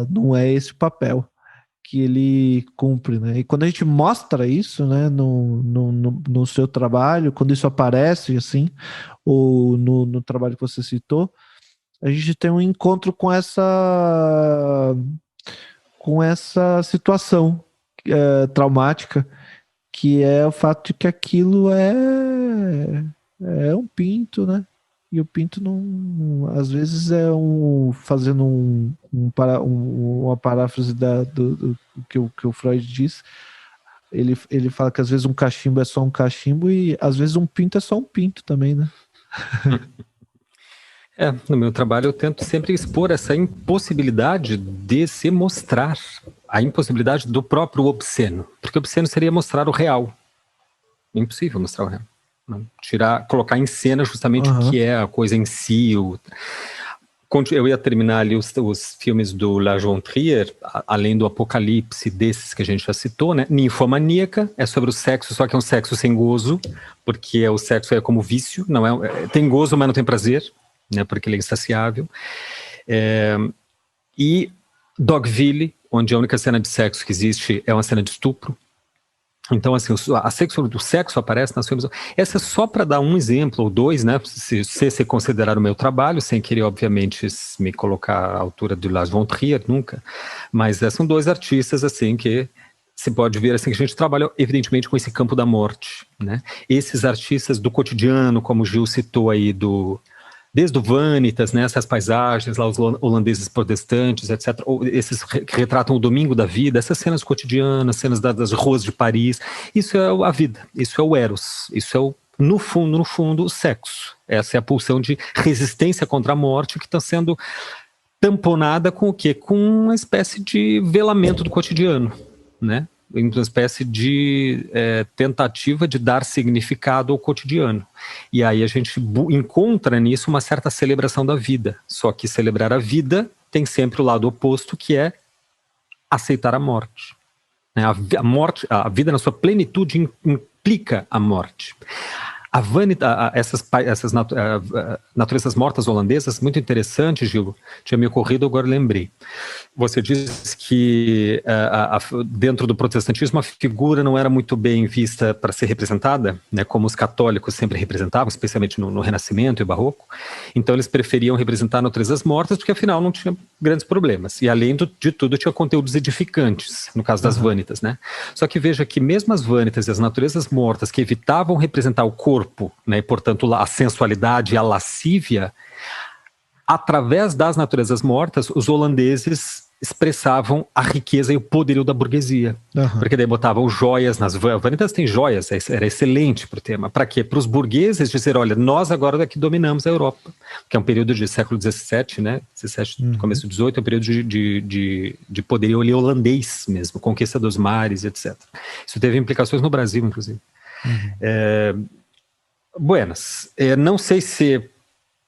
não é esse o papel que ele cumpre, né? E quando a gente mostra isso, né, no seu trabalho, quando isso aparece, assim, ou no trabalho que você citou, a gente tem um encontro com essa situação traumática, que é o fato de que aquilo é um pinto, né? E o pinto não, às vezes fazendo uma paráfrase do que o Freud diz, ele fala que às vezes um cachimbo é só um cachimbo e às vezes um pinto é só um pinto também, né? No meu trabalho eu tento sempre expor essa impossibilidade de se mostrar, a impossibilidade do próprio obsceno, porque obsceno seria mostrar o real. É impossível mostrar o real. Não. Colocar em cena justamente o que é a coisa em si. Eu ia terminar ali os filmes do Lars von Trier, além do Apocalipse, desses que a gente já citou, né? Ninfomaníaca é sobre o sexo, só que é um sexo sem gozo, porque o sexo é como vício, não tem gozo, mas não tem prazer, né? Porque ele é insaciável. E Dogville, onde a única cena de sexo que existe é uma cena de estupro. Então, assim, o sexo aparece nas filmes. Essa é só para dar um exemplo, ou dois, né? Se considerar o meu trabalho, sem querer, obviamente, me colocar à altura de Lars von Trier, nunca. Mas são dois artistas, assim, que se pode ver, assim, que a gente trabalha, evidentemente, com esse campo da morte, né? Esses artistas do cotidiano, como o Gil citou aí, desde o Vanitas, né, essas paisagens lá, os holandeses protestantes, etc. Ou esses que retratam o domingo da vida, essas cenas cotidianas, cenas das ruas de Paris. Isso é a vida, isso é o Eros, isso é no fundo, o sexo. Essa é a pulsão de resistência contra a morte que está sendo tamponada com o quê? Com uma espécie de velamento do cotidiano, né? Uma espécie de tentativa de dar significado ao cotidiano. E aí a gente encontra nisso uma certa celebração da vida. Só que celebrar a vida tem sempre o lado oposto, que é aceitar a morte. A vida na sua plenitude implica a morte. Essas naturezas mortas holandesas, muito interessante, Gil, tinha me ocorrido, agora lembrei. Você disse que dentro do protestantismo a figura não era muito bem vista para ser representada, né, como os católicos sempre representavam, especialmente no Renascimento e Barroco. Então eles preferiam representar naturezas mortas, porque afinal não tinha grandes problemas. E além de tudo tinha conteúdos edificantes, no caso das vanitas, né? Só que veja que mesmo as vanitas e as naturezas mortas que evitavam representar o corpo, né, e portanto a sensualidade e a lascívia, através das naturezas mortas, os holandeses expressavam a riqueza e o poderio da burguesia. Porque daí botavam joias nas vanitas, tem joias, era excelente para o tema. Para quê? Para os burgueses dizer, olha, nós agora daqui dominamos a Europa, que é um período de século XVII, né? 17, começo do XVIII, é um período de poderio ali holandês mesmo, conquista dos mares, etc. Isso teve implicações no Brasil, inclusive. Buenas, não sei se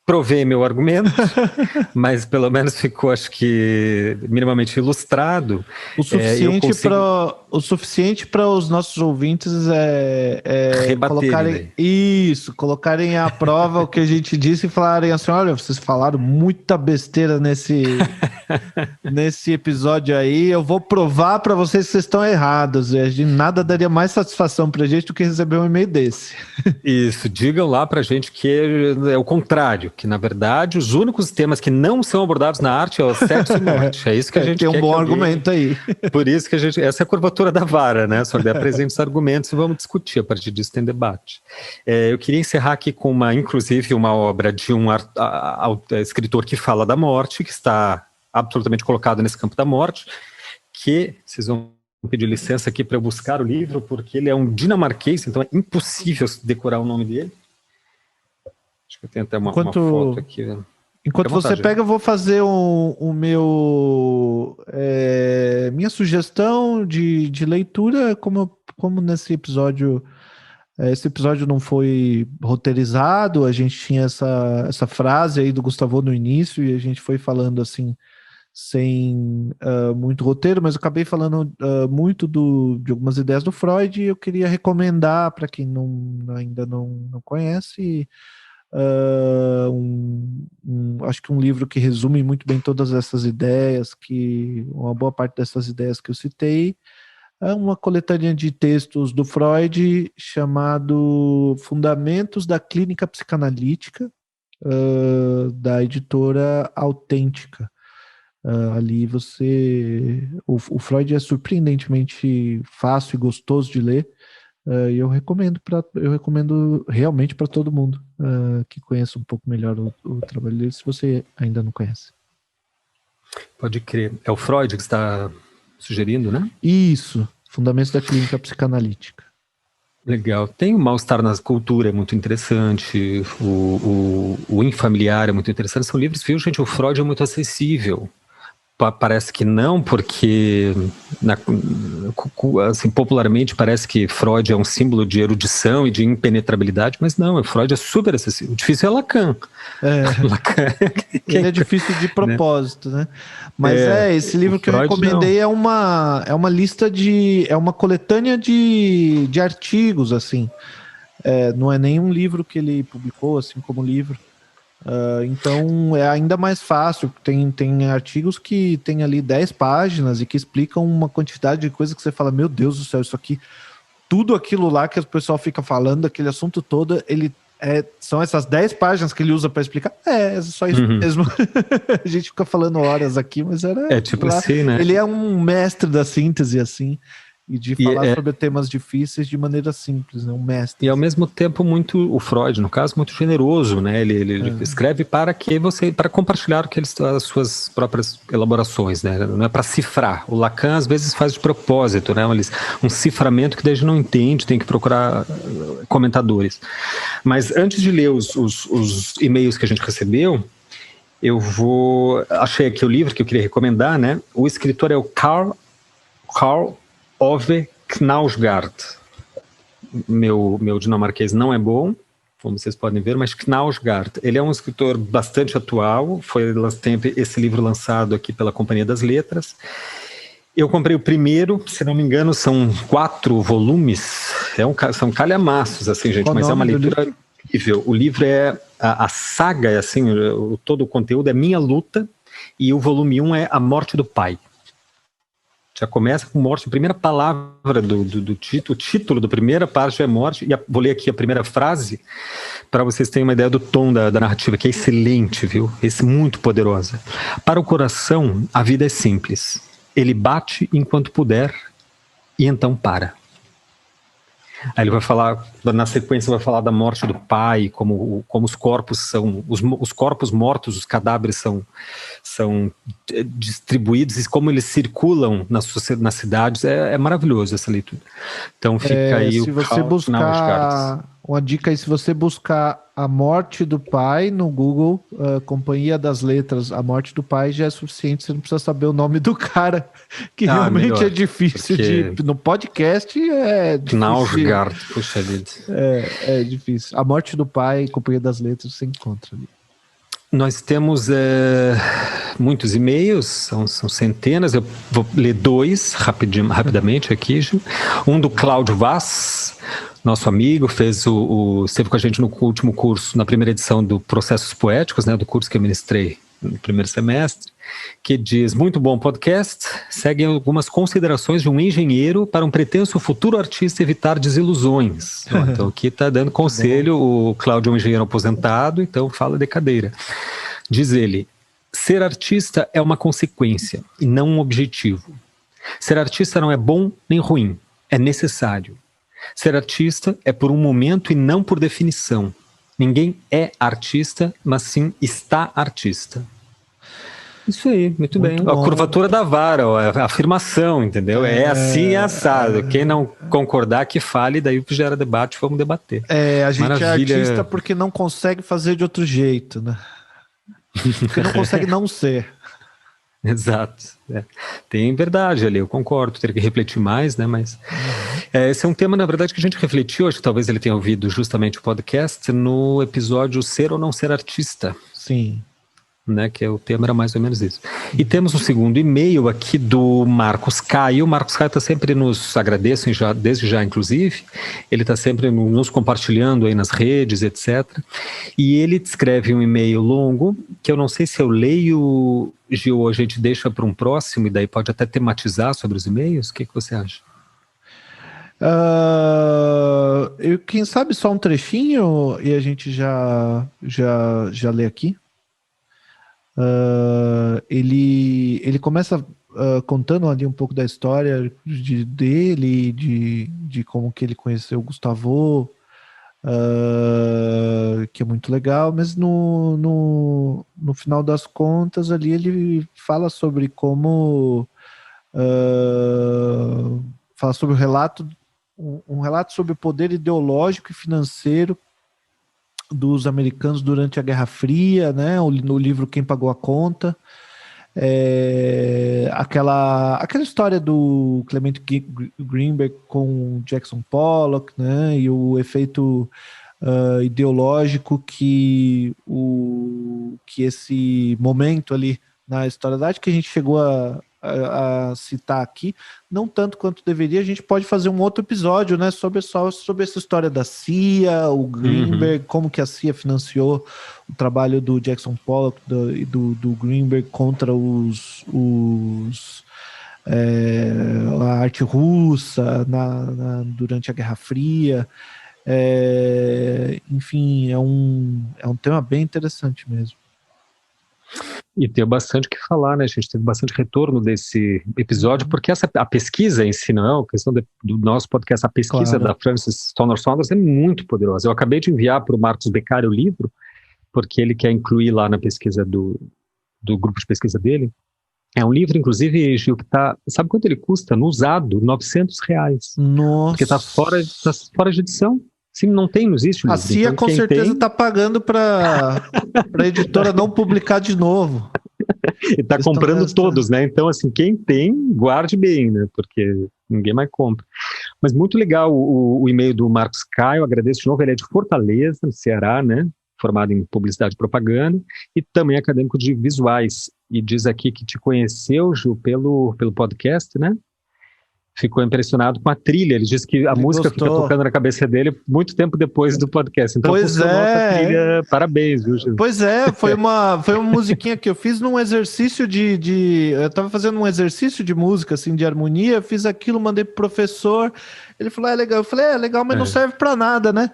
provei meu argumento, mas pelo menos ficou, acho que, minimamente ilustrado. O suficiente para os nossos ouvintes colocarem à prova o que a gente disse e falarem assim, olha, vocês falaram muita besteira nesse episódio aí, eu vou provar para vocês que vocês estão errados. Nada daria mais satisfação para a gente do que receber um e-mail desse. Isso, digam lá pra gente que é o contrário, que na verdade os únicos temas que não são abordados na arte é o sexo e morte. É isso que a gente tem quer. Um bom argumento aí. Por isso que essa é a curvatura da vara, né? Só apresenta os argumentos e vamos discutir, a partir disso tem debate. Eu queria encerrar aqui com inclusive uma obra de um escritor que fala da morte, que está absolutamente colocado nesse campo da morte, que vocês vão pedir licença aqui para eu buscar o livro, porque ele é um dinamarquês, então é impossível decorar o nome dele. Acho que eu tenho até uma foto aqui. Enquanto você pega, eu vou fazer minha sugestão de leitura, como nesse episódio. Esse episódio não foi roteirizado, a gente tinha essa frase aí do Gustavo no início e a gente foi falando assim, sem muito roteiro, mas eu acabei falando muito de algumas ideias do Freud e eu queria recomendar para quem ainda não conhece Acho que um livro que resume muito bem todas essas ideias, uma boa parte dessas ideias que eu citei, é uma coletânea de textos do Freud chamado Fundamentos da Clínica Psicanalítica, da editora Autêntica. Ali o Freud é surpreendentemente fácil e gostoso de ler, e eu recomendo realmente para todo mundo que conheça um pouco melhor o trabalho dele, se você ainda não conhece. Pode crer. É o Freud que está sugerindo, né? Isso, Fundamentos da Clínica Psicanalítica. Legal. Tem o Mal-Estar na Cultura, é muito interessante, o Infamiliar é muito interessante. São livros, viu, gente? O Freud é muito acessível. Parece que não, porque assim, popularmente parece que Freud é um símbolo de erudição e de impenetrabilidade, mas não, Freud é super acessível. O difícil é Lacan. Lacan. Ele é difícil de propósito, né? Mas esse livro que eu recomendei é uma lista é uma coletânea de artigos, assim. Não é nenhum livro que ele publicou, assim como livro. Então é ainda mais fácil. Tem artigos que tem ali 10 páginas e que explicam uma quantidade de coisa que você fala, meu Deus do céu, isso aqui, tudo aquilo lá que o pessoal fica falando, aquele assunto todo, são essas 10 páginas que ele usa para explicar. É só isso mesmo. A gente fica falando horas aqui, mas tipo assim, né? Ele é um mestre da síntese, assim, e de falar sobre temas difíceis de maneira simples, né? Um mestre. E ao mesmo tempo o Freud, no caso, muito generoso, né? Ele escreve para compartilhar as suas próprias elaborações, né? Não é para cifrar. O Lacan às vezes faz de propósito, né? Um ciframento que daí a gente não entende, tem que procurar comentadores. Mas antes de ler os e-mails que a gente recebeu, achei aqui o livro que eu queria recomendar, né? O escritor é o Karl Ove Knausgaard. Meu dinamarquês não é bom, como vocês podem ver, mas Knausgaard, ele é um escritor bastante atual, tem esse livro lançado aqui pela Companhia das Letras. Eu comprei o primeiro, se não me engano, são 4 volumes, são calhamaços, assim, gente, mas é uma leitura incrível. O livro a saga, é assim, todo o conteúdo é Minha Luta, e o volume 1 é A Morte do Pai. Já começa com morte, a primeira palavra do título, o título da primeira parte é morte, e vou ler aqui a primeira frase, para vocês terem uma ideia do tom da narrativa, que é excelente, viu? Muito poderosa. Para o coração, a vida é simples. Ele bate enquanto puder, e então para. Aí ele vai falar, na sequência vai falar da morte do pai, como os corpos são, os corpos mortos, os cadáveres são distribuídos e como eles circulam nas cidades. É maravilhoso essa leitura. Então fica aí se você buscar uma dica aí, se você buscar A Morte do Pai no Google, Companhia das Letras, A Morte do Pai já é suficiente, você não precisa saber o nome do cara, que realmente melhor, é difícil no podcast é difícil. Knausgaard, puxa vida. É difícil. A Morte do Pai, Companhia das Letras, você encontra ali. Nós temos muitos e-mails, são centenas, eu vou ler 2 rapidamente aqui. Um do Cláudio Vaz, nosso amigo, esteve com a gente no último curso, na primeira edição do Processos Poéticos, né, do curso que eu ministrei no primeiro semestre, que diz: muito bom podcast, seguem algumas considerações de um engenheiro para um pretenso futuro artista evitar desilusões. Então aqui está dando conselho, o Cláudio é um engenheiro aposentado, então fala de cadeira. Diz ele: ser artista é uma consequência e não um objetivo. Ser artista não é bom nem ruim, é necessário. Ser artista é por um momento e não por definição. Ninguém é artista, mas sim está artista. Isso aí, muito bem. Bom. A curvatura da vara, a afirmação, entendeu? É assim, é assado. Quem não concordar, que fale, daí gera debate, vamos debater. A gente Maravilha. É artista porque não consegue fazer de outro jeito, né? Porque não consegue não ser. Exato. Tem verdade ali, eu concordo, teria que refletir mais, né? Mas esse é um tema, na verdade, que a gente refletiu, acho que talvez ele tenha ouvido justamente o podcast no episódio Ser ou Não Ser Artista. Sim. Né, que o tema era mais ou menos isso. E temos um segundo e-mail aqui do Marcos Caio. O Marcos Caio está sempre nos agradecendo, desde já inclusive. Ele está sempre nos compartilhando aí nas redes, etc. E ele escreve um e-mail longo, que eu não sei se eu leio, Gil, ou a gente deixa para um próximo, e daí pode até tematizar sobre os e-mails. O que você acha? Quem sabe só um trechinho e a gente já lê aqui. Ele começa contando ali um pouco da história dele, de como que ele conheceu o Gustavo, que é muito legal, mas no final das contas ali ele fala sobre como fala sobre o relato, um relato sobre o poder ideológico e financeiro dos americanos durante a Guerra Fria, né? No livro Quem Pagou a Conta. Aquela história do Clement Greenberg com Jackson Pollock, né? E o efeito ideológico que esse momento ali na história da arte, que a gente chegou a citar aqui, não tanto quanto deveria. A gente pode fazer um outro episódio, né, sobre essa história da CIA, o Greenberg, como que a CIA financiou o trabalho do Jackson Pollock e do Greenberg contra a arte russa durante a Guerra Fria. Enfim, é um tema bem interessante mesmo. E tem bastante o que falar, né? A gente teve bastante retorno desse episódio, porque a pesquisa em si, não é a questão do nosso podcast, a pesquisa da Frances Stoner Saunders é muito poderosa. Eu acabei de enviar para o Marcos Beccari o livro, porque ele quer incluir lá na pesquisa do grupo de pesquisa dele. É um livro, inclusive, Gil, que sabe quanto ele custa? No usado, R$900. Nossa! Porque tá fora de edição. Sim, não existe o livro. A CIA então, com certeza está pagando para a editora não publicar de novo. E está comprando todos, né? Então, assim, quem tem, guarde bem, né? Porque ninguém mais compra. Mas muito legal o e-mail do Marcos Caio, agradeço de novo. Ele é de Fortaleza, no Ceará, né? Formado em publicidade e propaganda, e também acadêmico de visuais. E diz aqui que te conheceu, Ju, pelo podcast, né? Ficou impressionado com a trilha. Ele disse que a música fica tocando na cabeça dele muito tempo depois do podcast. Então, funcionou essa trilha. Parabéns, viu, Gil? Pois é, foi uma musiquinha que eu fiz num exercício eu tava fazendo um exercício de música, assim, de harmonia, fiz aquilo, mandei pro professor, ele falou, legal. Eu falei, legal, mas não serve pra nada, né?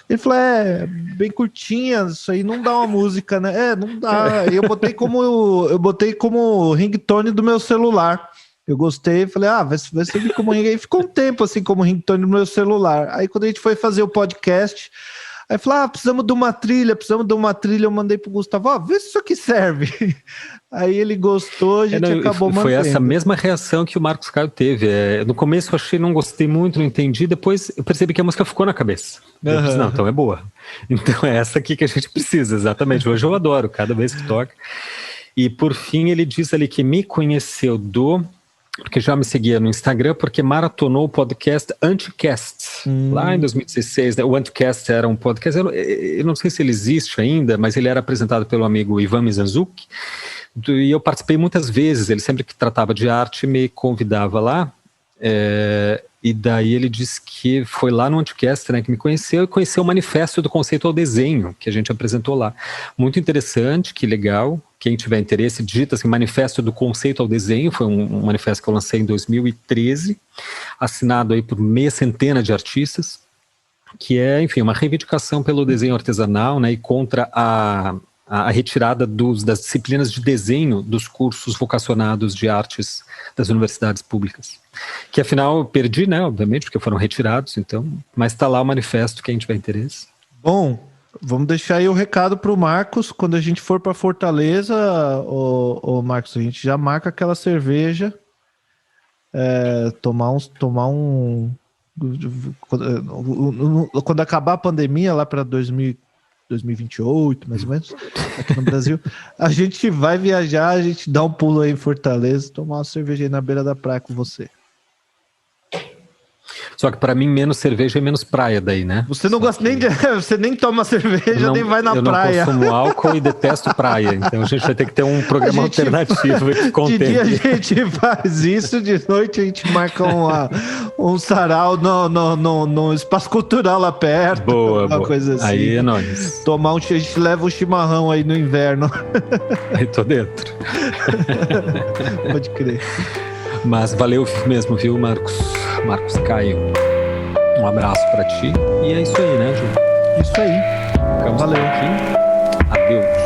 Ele falou, bem curtinha, isso aí não dá uma música, né? Não dá. Eu botei como ringtone do meu celular. Eu gostei, falei, vai servir como ringtone. Aí ficou um tempo assim como ringtone no meu celular. Aí quando a gente foi fazer o podcast, aí falou, precisamos de uma trilha, eu mandei pro Gustavo, vê se isso aqui serve. Aí ele gostou, a gente acabou mantendo. Foi essa mesma reação que o Marcos Caio teve. No começo eu achei, não gostei muito, não entendi, depois eu percebi que a música ficou na cabeça. Eu disse, não, então é boa. Então é essa aqui que a gente precisa, exatamente. Hoje eu adoro, cada vez que toca. E por fim ele diz ali que me conheceu porque já me seguia no Instagram, porque maratonou o podcast Anticast, lá em 2016. Né? O Anticast era um podcast, eu não sei se ele existe ainda, mas ele era apresentado pelo amigo Ivan Mizanzuki, e eu participei muitas vezes. Ele sempre que tratava de arte me convidava lá, e daí ele disse que foi lá no Anticast, né, que me conheceu, e conheceu o manifesto do conceito ao desenho, que a gente apresentou lá. Muito interessante, que legal. Quem tiver interesse, digita assim, Manifesto do Conceito ao Desenho. Foi um manifesto que eu lancei em 2013, assinado aí por meia centena de artistas, que é, enfim, uma reivindicação pelo desenho artesanal, né, e contra a retirada das disciplinas de desenho dos cursos vocacionados de artes das universidades públicas. Que afinal eu perdi, né, obviamente, porque foram retirados, então, mas está lá o manifesto, quem tiver interesse. Bom, vamos deixar aí o recado para o Marcos. Quando a gente for para Fortaleza, o Marcos, a gente já marca aquela cerveja, tomar um... Quando acabar a pandemia, lá para 2028, mais ou menos, aqui no Brasil, a gente vai viajar, a gente dá um pulo aí em Fortaleza, tomar uma cerveja aí na beira da praia com você. Só que pra mim, menos cerveja é menos praia daí, né? Você não gosta nem de... Você nem toma cerveja, não, nem vai na praia. Eu não consumo álcool e detesto praia. Então a gente vai ter que ter um programa alternativo que contemple. De dia a gente faz isso, de noite a gente marca um sarau no espaço cultural lá perto. Boa. Coisa assim. Aí é nóis. A gente leva um chimarrão aí no inverno. Aí tô dentro. Pode crer. Mas valeu mesmo, viu, Marcos Caio? Um abraço pra ti. E é isso aí, né, Ju? Isso aí. Ficamos Valeu. aqui. Adeus.